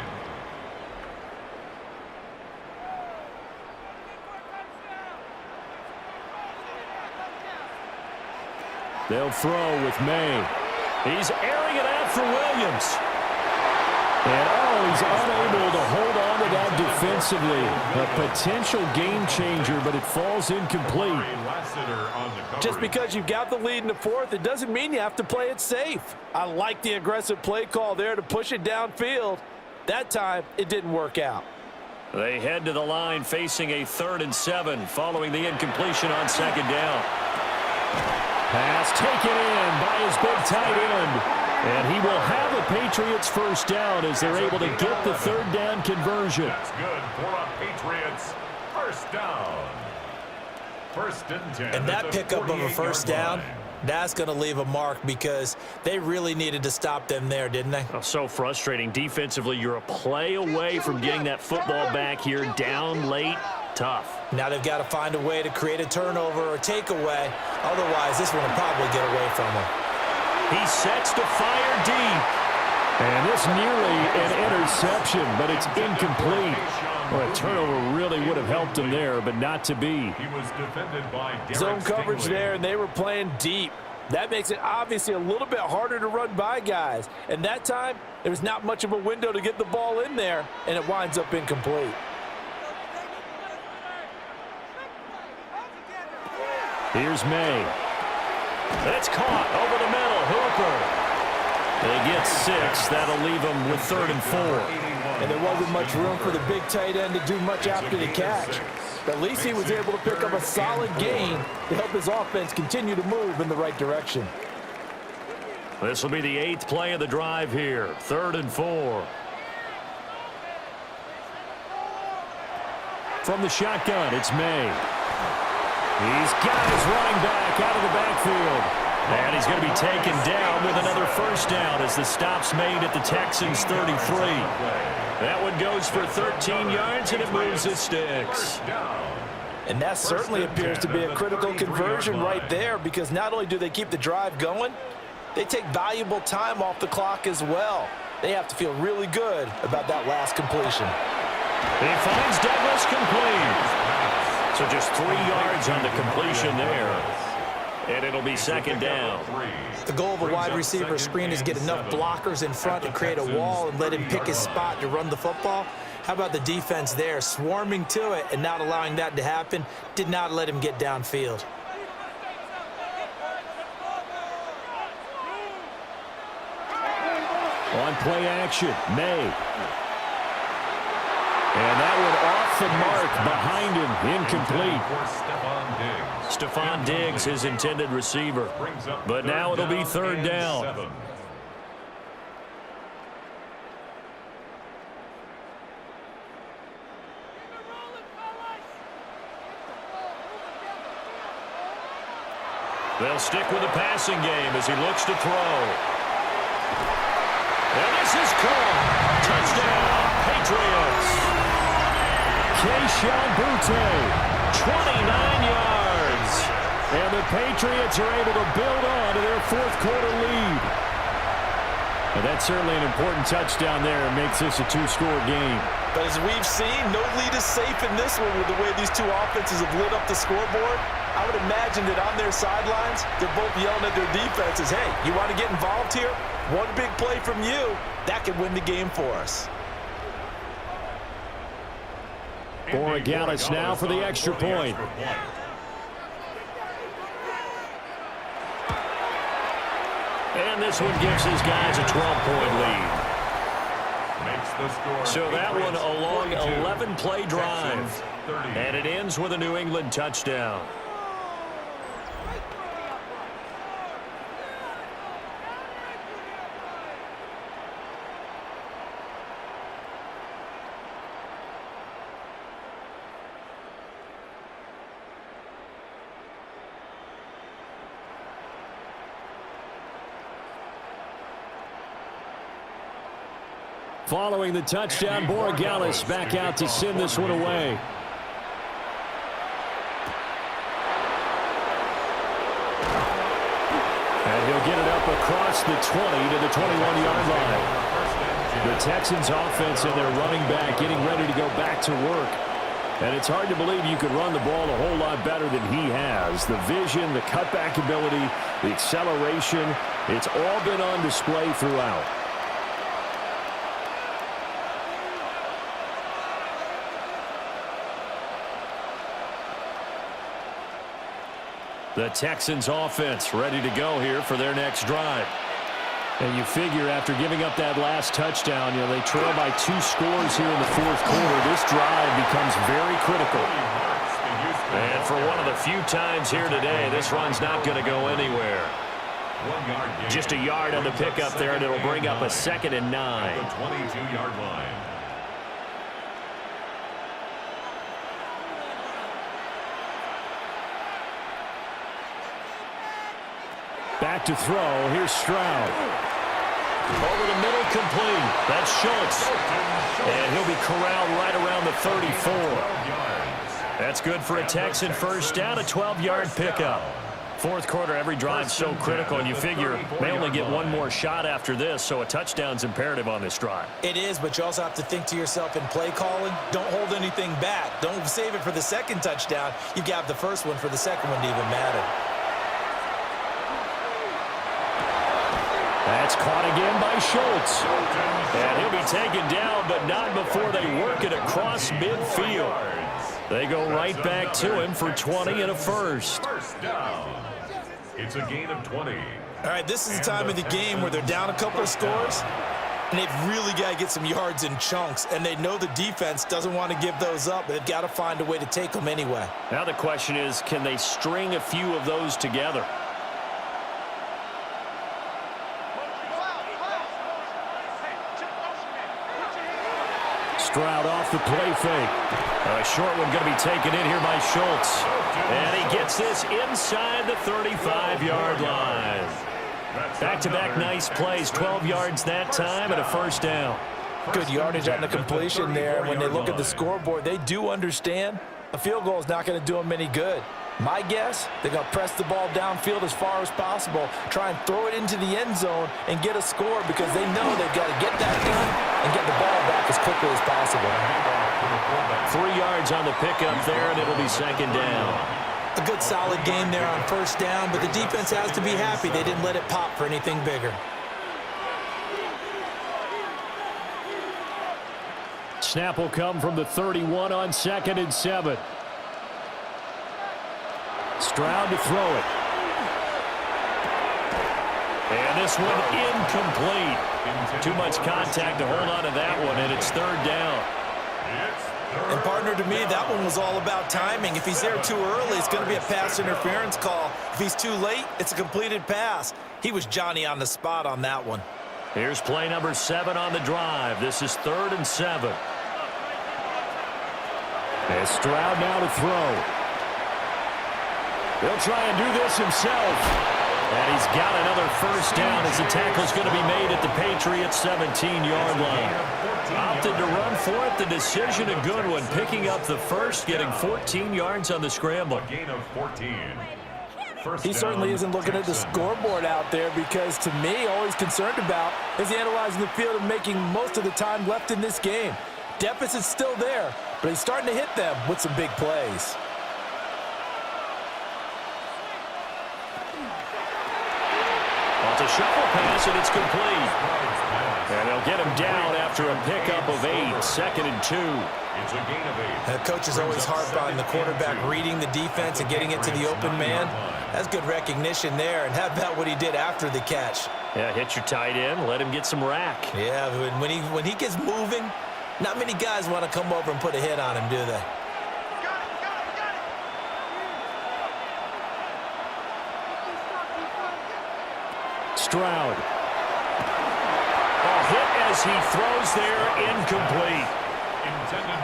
They'll throw with May. He's airing it out for Williams. And, he's unable to hold on to that defensively. A potential game changer, but it falls incomplete. Just because you've got the lead in the fourth, it doesn't mean you have to play it safe. I like the aggressive play call there to push it downfield. That time, it didn't work out. They head to the line facing a 3rd and 7 following the incompletion on second down. Pass taken in by his big tight end. And he will have a Patriots first down as they're able to get the third down conversion. That's good for a Patriots first down. First and 10. And that pickup of a first down, that's going to leave a mark because they really needed to stop them there, didn't they? Oh, so frustrating. Defensively, you're a play away from getting that football back here down late. Tough. Now they've got to find a way to create a turnover or takeaway. Otherwise, this one will probably get away from them. He sets to fire deep. And this nearly an interception, but it's incomplete. Well, a turnover really would have helped him there, but not to be. He was defended by zone coverage there, and they were playing deep. That makes it obviously a little bit harder to run by guys. And that time, there was not much of a window to get the ball in there, and it winds up incomplete. Here's May. It's caught over the middle. Hooper. They get 6. That'll leave them with 3rd and 4. And there wasn't much room for the big tight end to do much after the catch. But at least he was able to pick up a solid gain to help his offense continue to move in the right direction. This will be the 8th play of the drive here. 3rd and 4. From the shotgun, it's May. He's got his running back out of the backfield. And he's going to be taken down with another first down as the stop's made at the Texans' 33. That one goes for 13 yards, and it moves its sticks. And that certainly appears to be a critical conversion right there because not only do they keep the drive going, they take valuable time off the clock as well. They have to feel really good about that last completion. He finds Douglas complete. So So just 3 yards on the completion there. And it'll be second down. The goal of a wide receiver screen is get enough blockers in front to create a wall and let him pick his spot to run the football. How about the defense there, swarming to it and not allowing that to happen? Did not let him get downfield. On play action, May. And that one off the mark behind him, incomplete. Stephon Diggs, his intended receiver. But now it'll be third down. They'll stick with the passing game as he looks to throw. And this is caught. Touchdown, Patriots. Keyshawn Boutte, 29 yards. And the Patriots are able to build on to their fourth quarter lead. And that's certainly an important touchdown there. It makes this a 2-score game. But as we've seen, no lead is safe in this one with the way these two offenses have lit up the scoreboard. I would imagine that on their sidelines, they're both yelling at their defenses, hey, you want to get involved here? One big play from you, that could win the game for us. Borregales now for the extra point. And this one gives his guys a 12-point lead. So that one a long 11-play drive. And it ends with a New England touchdown. Following the touchdown, Borregales back out to send this one away. And he'll get it up across the 20 to the 21-yard line. The Texans offense and their running back getting ready to go back to work. And it's hard to believe you could run the ball a whole lot better than he has. The vision, the cutback ability, the acceleration, it's all been on display throughout. The Texans offense ready to go here for their next drive. And you figure after giving up that last touchdown, they trail by 2 scores here in the fourth quarter. This drive becomes very critical. And for one of the few times here today, this run's not going to go anywhere. Just a yard on the pickup there, and it'll bring up a 2nd and 9. The 22-yard line. Back to throw. Here's Stroud. Over the middle, complete. That's Schultz. And he'll be corralled right around the 34. That's good for a Texan first down, a 12-yard pickup. Fourth quarter, every drive's so critical, and you figure they only get one more shot after this, so a touchdown's imperative on this drive. It is, but you also have to think to yourself in play calling, don't hold anything back. Don't save it for the second touchdown. You've got the first one for the second one to even matter. That's caught again by Schultz. And he'll be taken down, but not before they work it across midfield. They go right back to him for 20 and a first. First down. It's a gain of 20. All right, this is the time of the game where they're down a couple of scores, and they've really got to get some yards in chunks, and they know the defense doesn't want to give those up, but they've got to find a way to take them anyway. Now the question is, can they string a few of those together? Stroud off the play fake. A short one going to be taken in here by Schultz. And he gets this inside the 35-yard line. Back-to-back nice plays, 12 yards that time and a first down. Good yardage on the completion there. When they look at the scoreboard, they do understand a field goal is not going to do them any good. My guess, they're going to press the ball downfield as far as possible, try and throw it into the end zone and get a score because they know they've got to get that done and get the ball back as quickly as possible. 3 yards on the pickup there, and it'll be second down. A good solid game there on first down, but the defense has to be happy they didn't let it pop for anything bigger. Snap will come from the 31 on 2nd and 7. Stroud to throw it. And this one incomplete. Too much contact to hold on to that one, and it's 3rd down. And partner, to me, that one was all about timing. If he's there too early, it's going to be a pass interference call. If he's too late, it's a completed pass. He was Johnny on the spot on that one. Here's play number 7 on the drive. This is 3rd and 7. And Stroud now to throw. He'll try and do this himself. And he's got another first down as the tackle's going to be made at the Patriots' 17-yard line. Opted to run for it. The decision a good one. Picking up the first, getting 14 yards on the scramble. Gain of 14. He certainly isn't looking at the scoreboard out there because, to me, all he's concerned about is analyzing the field and making most of the time left in this game. Deficit's still there, but he's starting to hit them with some big plays. Well, it's a shuffle pass, and it's complete. And they'll get him down after a pickup of 8, 2nd and 2. It's a gain of 8. The coaches always harp on the quarterback reading the defense and getting it to the open man. That's good recognition there, and how about what he did after the catch? Yeah, hit your tight end, let him get some rack. Yeah, when he gets moving, not many guys want to come over and put a hit on him, do they? Stroud. Hit as he throws there, incomplete.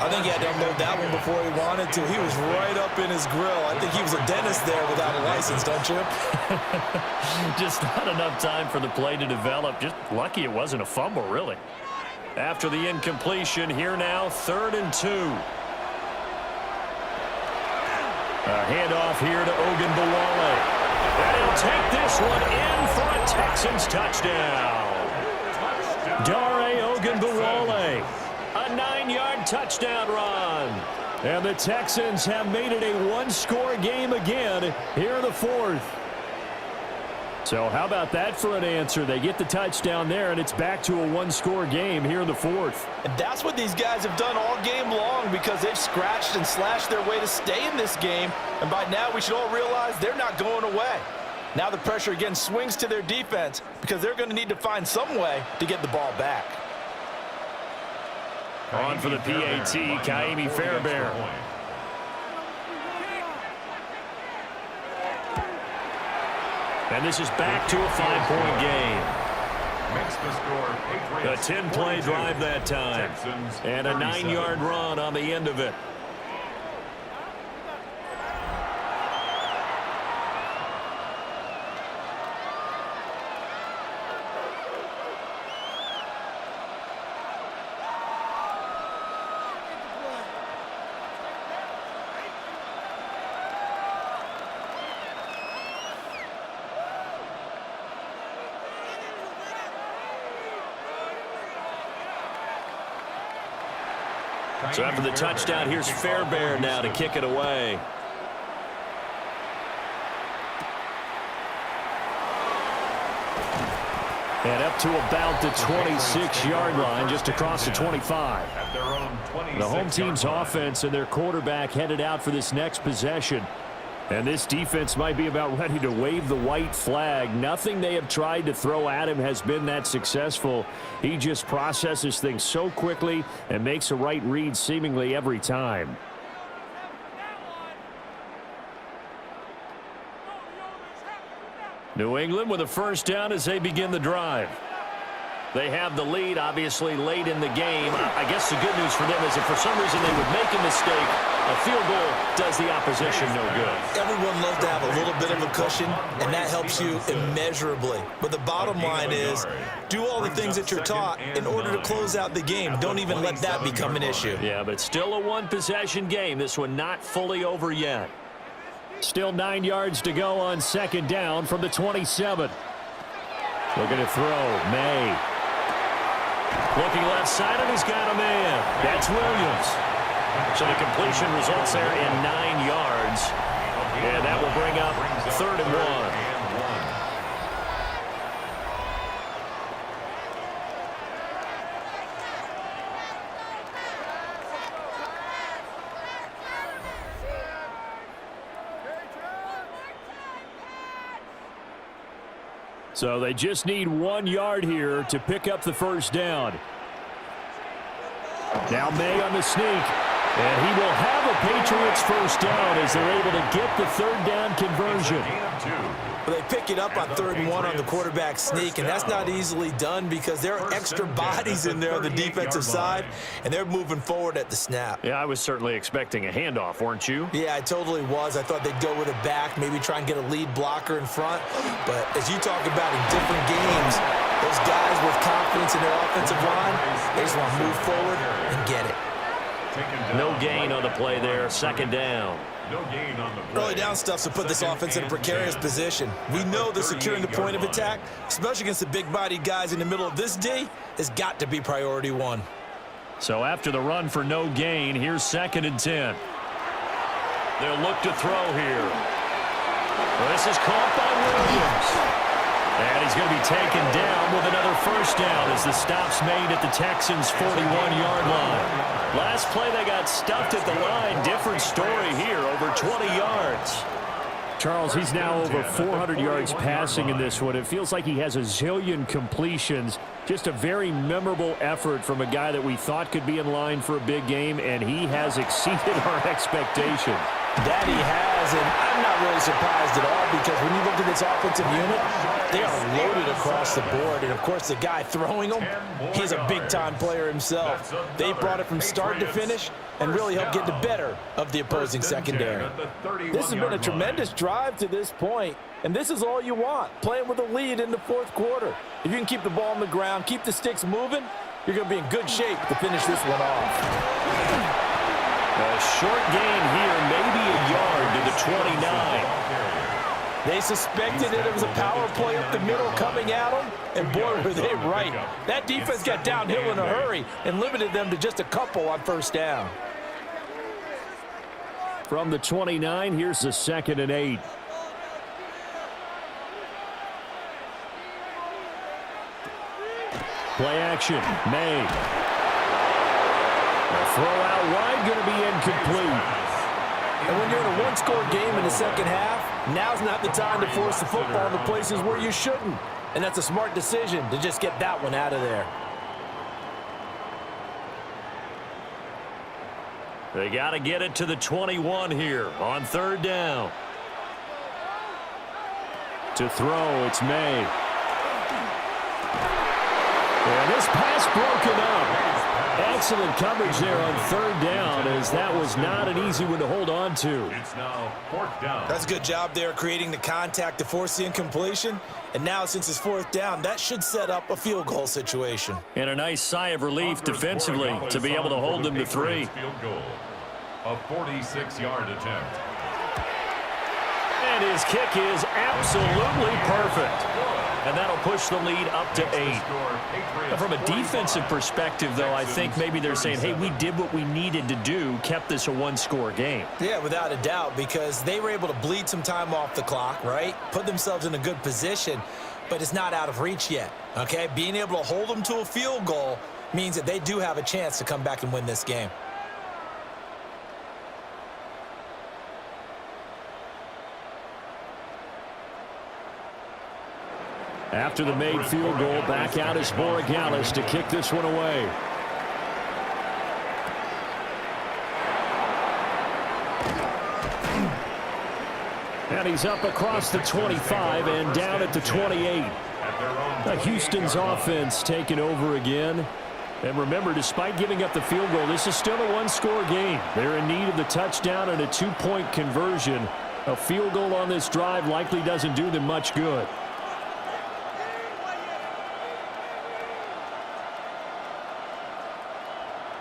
I think he had to unload that one before he wanted to. He was right up in his grill. I think he was a dentist there without a license, don't you? Just not enough time for the play to develop. Just lucky it wasn't a fumble, really. After the incompletion, here now, 3rd and 2. A handoff here to Ogunbowale. And he'll take this one in for a Texans touchdown. Dare Ogunbowale, a 9-yard touchdown run. And the Texans have made it a one-score game again here in the 4th. So how about that for an answer? They get the touchdown there, and it's back to a one-score game here in the 4th. And that's what these guys have done all game long because they've scratched and slashed their way to stay in this game. And by now, we should all realize they're not going away. Now the pressure again swings to their defense because they're going to need to find some way to get the ball back. On for the PAT, Kaimi Fairbairn. And this is back to a 5-point game. A 10-play drive that time. And a 9-yard run on the end of it. So after the touchdown, here's Fairbairn now to kick it away. And up to about the 26-yard line, just across the 25. The home team's offense and their quarterback headed out for this next possession. And this defense might be about ready to wave the white flag. Nothing they have tried to throw at him has been that successful. He just processes things so quickly and makes a right read seemingly every time. New England with a first down as they begin the drive. They have the lead, obviously, late in the game. I guess the good news for them is if for some reason they would make a mistake, a field goal does the opposition no good. Everyone loves to have a little bit of a cushion, and that helps you immeasurably. But the bottom line is, do all the things that you're taught in order to close out the game. Don't even let that become an issue. Yeah, but still a one-possession game. This one not fully over yet. Still 9 yards to go on second down from the 27. Looking to throw, May. Looking left side, and he's got a man. That's Williams. So the completion results there in 9 yards. And that will bring up 3rd and 1. So they just need 1 yard here to pick up the first down. Now May on the sneak. And he will have a Patriots first down as they're able to get the 3rd down conversion. Well, they pick it up on 3rd and 1 on the quarterback sneak, and that's not easily done because there are extra bodies in there on the defensive side, and they're moving forward at the snap. Yeah, I was certainly expecting a handoff, weren't you? Yeah, I totally was. I thought they'd go with a back, maybe try and get a lead blocker in front. But as you talk about in different games, those guys with confidence in their offensive line, they just want to move forward and get it. No gain on the play there, 2nd down. No gain on the play. Early down stuff to put this offense in a precarious position. We know they're securing the point of attack, especially against the big-bodied guys in the middle of this D, has got to be priority 1. So after the run for no gain, here's 2nd and 10. They'll look to throw here. Well, this is caught by Williams. And he's going to be taken down with another first down as the stop's made at the Texans' 41-yard line. Last play, they got stuffed at the line. Different story here, over 20 yards. Charles, he's now over 400 yards passing in this one. It feels like he has a zillion completions. Just a very memorable effort from a guy that we thought could be in line for a big game, and he has exceeded our expectations. That he has, and I'm not really surprised at all because when you look at this offensive unit, they are loaded across the board. And, of course, the guy throwing them, he's a big-time player himself. They brought it from start to finish and really helped get the better of the opposing secondary. This has been a tremendous drive to this point, and this is all you want, playing with a lead in the 4th quarter. If you can keep the ball on the ground, keep the sticks moving, you're going to be in good shape to finish this one off. A short gain here, maybe a yard to the 29. They suspected that it was a power play up the middle coming at them, and boy, were they right. That defense got downhill in a hurry and limited them to just a couple on first down. From the 29, here's the 2nd and 8. Play action, May. The throw out wide going to be incomplete. And when you're in a one-score game in the second half, now's not the time to force the football into places where you shouldn't. And that's a smart decision to just get that one out of there. They got to get it to the 21 here on 3rd down. To throw, it's May. And this pass broken up. Excellent coverage there on 3rd down, as that was not an easy one to hold on to. It's now 4th down. That's a good job there creating the contact to force the incompletion. And now since it's 4th down, that should set up a field goal situation. And a nice sigh of relief defensively to be able to hold them to 3. Field goal. A 46-yard attempt. And his kick is absolutely perfect. And that'll push the lead up to 8. From a defensive perspective, though, I think maybe they're saying, hey, we did what we needed to do, kept this a one-score game. Yeah, without a doubt, because they were able to bleed some time off the clock, right? Put themselves in a good position, but it's not out of reach yet, okay? Being able to hold them to a field goal means that they do have a chance to come back and win this game. After the made field goal, back out is Borregales to kick this one away. And he's up across the 25 and down at the 28. Houston's offense taking over again. And remember, despite giving up the field goal, this is still a one-score game. They're in need of the touchdown and a two-point conversion. A field goal on this drive likely doesn't do them much good.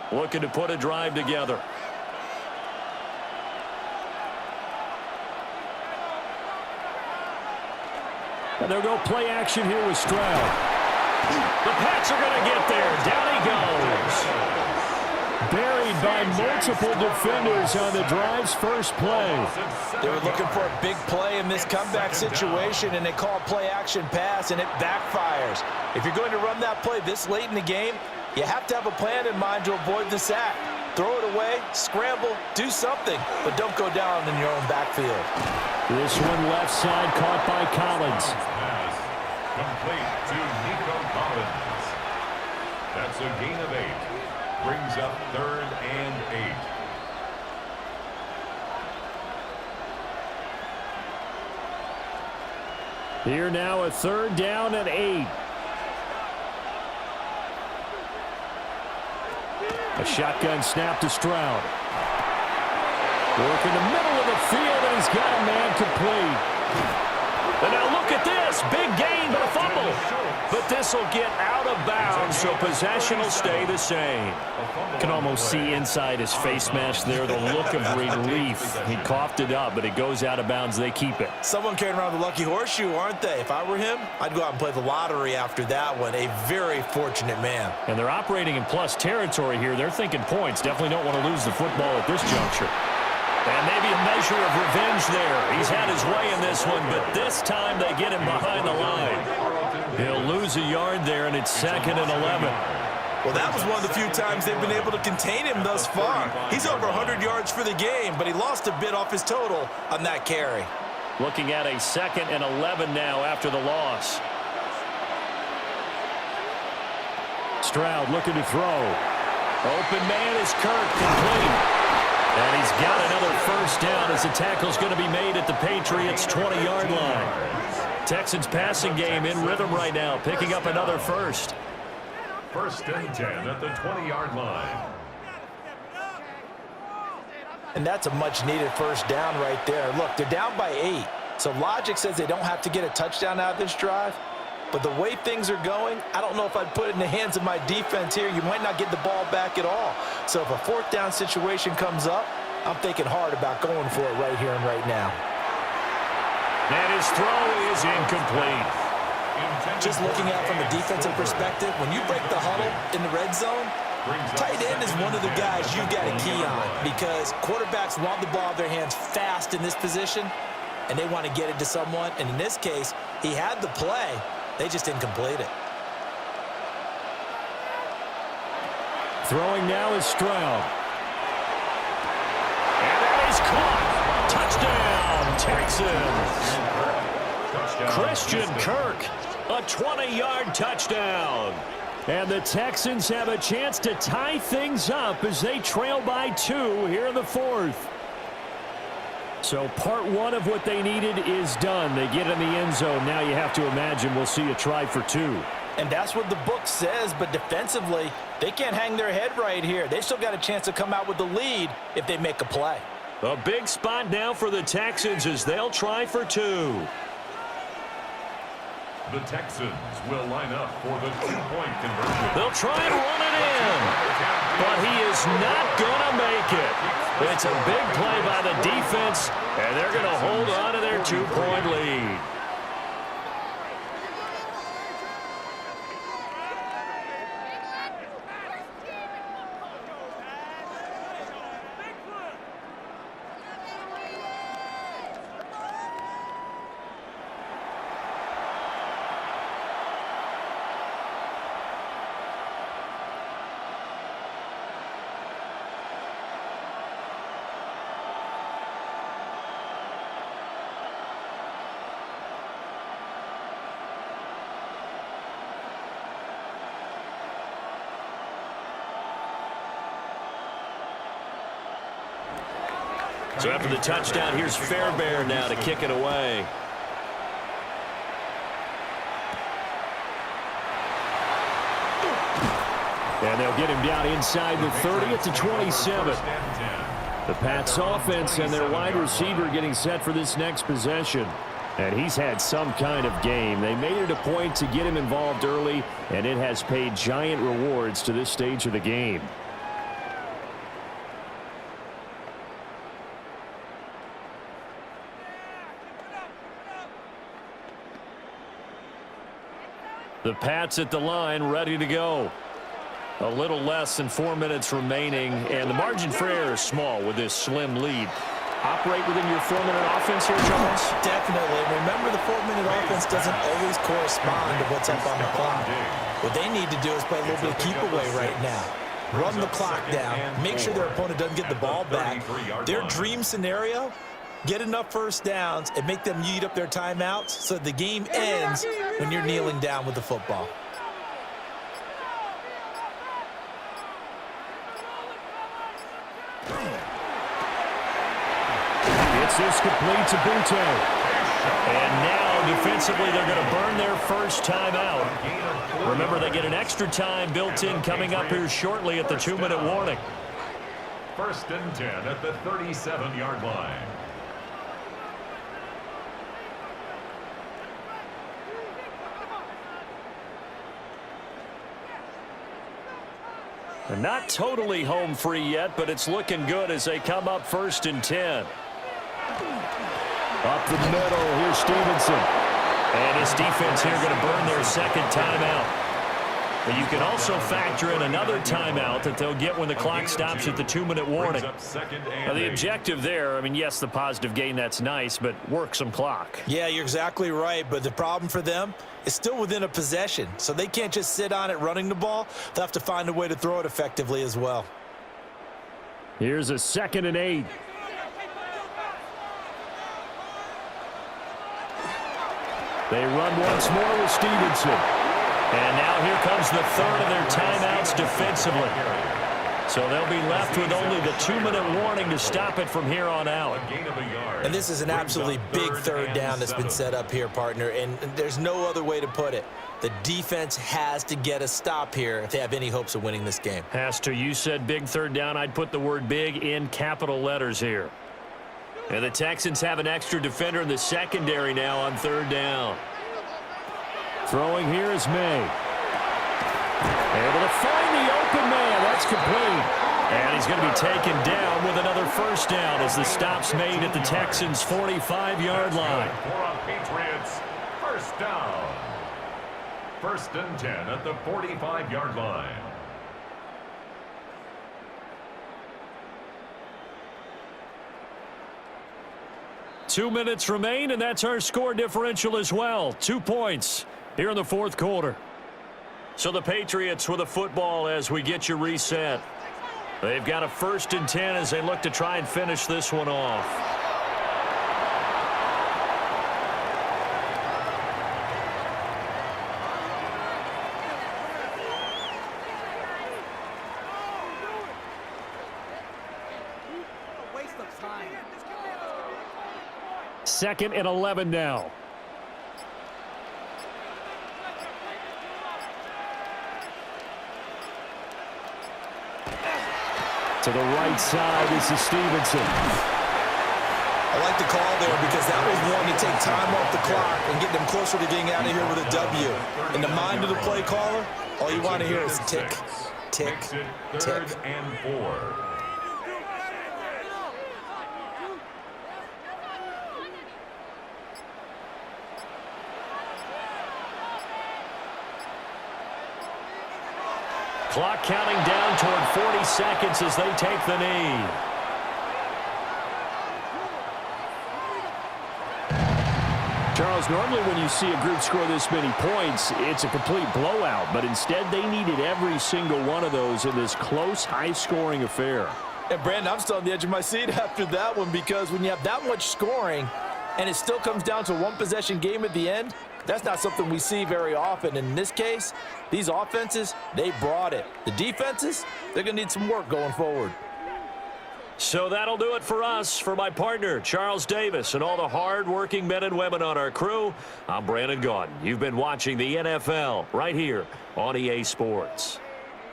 Looking to put a drive together. And they'll go play action here with Stroud. The Pats are going to get there. Down he goes. buried by multiple defenders on the drive's first play. They were looking for a big play in this comeback situation, and they call play-action pass, and it backfires. If you're going to run that play this late in the game, you have to have a plan in mind to avoid the sack. Throw it away, scramble, do something, but don't go down in your own backfield. This one left side caught by Collins. Pass complete to Nico Collins. That's a gain of 8. Brings up 3rd and 8. Here now a 3rd down and 8. A shotgun snap to Stroud. Work in the middle of the field, and he's got a man complete. And now look at this. Big gain, but a fumble. But this will get out of bounds, so possession will stay the same. Can almost see inside his face mask there the look of relief. He coughed it up, but it goes out of bounds. They keep it. Someone carrying around the lucky horseshoe, aren't they? If I were him, I'd go out and play the lottery after that one. A very fortunate man. And they're operating in plus territory here. They're thinking points. Definitely don't want to lose the football at this juncture. And maybe a measure of revenge there. He's had his way in this one, but this time they get him behind the line. He'll lose a yard there, and it's 2nd and 11. Well, that was one of the few times they've been able to contain him thus far. He's over 100 yards for the game, but he lost a bit off his total on that carry. Looking at a 2nd and 11 now after the loss. Stroud looking to throw. Open man is Kirk, complete. And he's got another 1st down as the tackle's going to be made at the Patriots' 20-yard line. Texans passing game in rhythm right now, picking up another 1st. 1st and 10 at the 20-yard line. And that's a much-needed 1st down right there. Look, they're down by 8. So logic says they don't have to get a touchdown out of this drive. But the way things are going, I don't know if I'd put it in the hands of my defense here. You might not get the ball back at all. So if a 4th down situation comes up, I'm thinking hard about going for it right here and right now. And his throw is incomplete. Just looking at it from a defensive perspective, when you break the huddle in the red zone, tight end is one of the guys you've got to key on because quarterbacks want the ball in their hands fast in this position, and they want to get it to someone. And in this case, he had the play. They just didn't complete it. Throwing now is Stroud. And that is caught. Touchdown, Texans. Christian Kirk, a 20-yard touchdown. And the Texans have a chance to tie things up as they trail by 2 here in the 4th. So part 1 of what they needed is done. They get in the end zone. Now you have to imagine we'll see a try for 2. And that's what the book says, but defensively, they can't hang their head right here. They still got a chance to come out with the lead if they make a play. A big spot now for the Texans as they'll try for 2. The Texans will line up for the 2-point conversion. They'll try and run it in, but he is not going to make it. It's a big play by the defense, and they're going to hold on to their 2-point lead. So after the touchdown, here's Fairbairn now to kick it away. And they'll get him down inside the 30 at the 27. The Pats offense and their wide receiver getting set for this next possession. And he's had some kind of game. They made it a point to get him involved early, and it has paid giant rewards to this stage of the game. The Pats at the line, ready to go. A little less than 4 minutes remaining, and the margin for error is small with this slim lead. Operate within your 4-minute offense here, Charles? Definitely. Remember, the 4-minute offense doesn't always correspond to what's up on the clock. What they need to do is play a little bit of keep away right now. Run the clock down, make sure their opponent doesn't get the ball back. Their dream scenario, get enough first downs and make them eat up their timeouts so that the game ends when you're kneeling down with the football. This complete to Butte. And now, defensively, they're going to burn their first timeout. Remember, they get an extra time built in coming up here shortly at the 2-minute warning. 1st and 10 at the 37-yard line. They're not totally home free yet, but it's looking good as they come up 1st and 10. Up the middle, here's Stevenson. And his defense here going to burn their second timeout. But you can also factor in another timeout that they'll get when the clock stops at the 2-minute warning. Now, the objective there, I mean, yes, the positive gain, that's nice, but work some clock. Yeah, you're exactly right, but the problem for them is still within a possession, so they can't just sit on it running the ball. They'll have to find a way to throw it effectively as well. Here's a 2nd and 8. They run once more with Stevenson. And now here comes the third of their timeouts defensively. So they'll be left with only the 2-minute warning to stop it from here on out. And this is an absolutely big third down that's been set up here, partner, and there's no other way to put it. The defense has to get a stop here if they have any hopes of winning this game. Has to. You said big third down. I'd put the word big in capital letters here. And the Texans have an extra defender in the secondary now on 3rd down. Throwing here is May. Able to find the open man. That's complete. And he's going to be taken down with another first down as the stop's made at the Texans' 45-yard line. For Patriots, first down. 1st and 10 at the 45-yard line. Two minutes remain, and that's our score differential as well. 2 points here in the 4th quarter. So the Patriots with a football as we get you reset. They've got a 1st and 10 as they look to try and finish this one off. Waste of time. 2nd and 11 now. To the right side, this is Stevenson. I like the call there because that was one to take time off the clock and get them closer to getting out of here with a W. In the mind of the play caller, all you want to hear is tick, tick, tick. 3rd and 4. Clock counting down toward 40 seconds as they take the knee. Charles, normally when you see a group score this many points, it's a complete blowout, but instead they needed every single one of those in this close, high-scoring affair. And Brandon, I'm still on the edge of my seat after that one because when you have that much scoring and it still comes down to a one-possession game at the end, that's not something we see very often. And in this case, these offenses, they brought it. The defenses, they're going to need some work going forward. So that'll do it for us. For my partner, Charles Davis, and all the hard-working men and women on our crew, I'm Brandon Gaudin. You've been watching the NFL right here on EA Sports.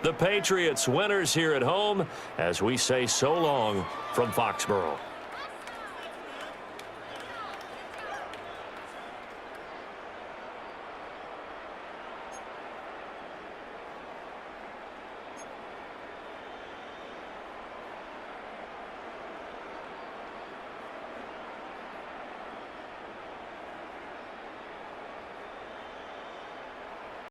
The Patriots winners here at home as we say so long from Foxborough.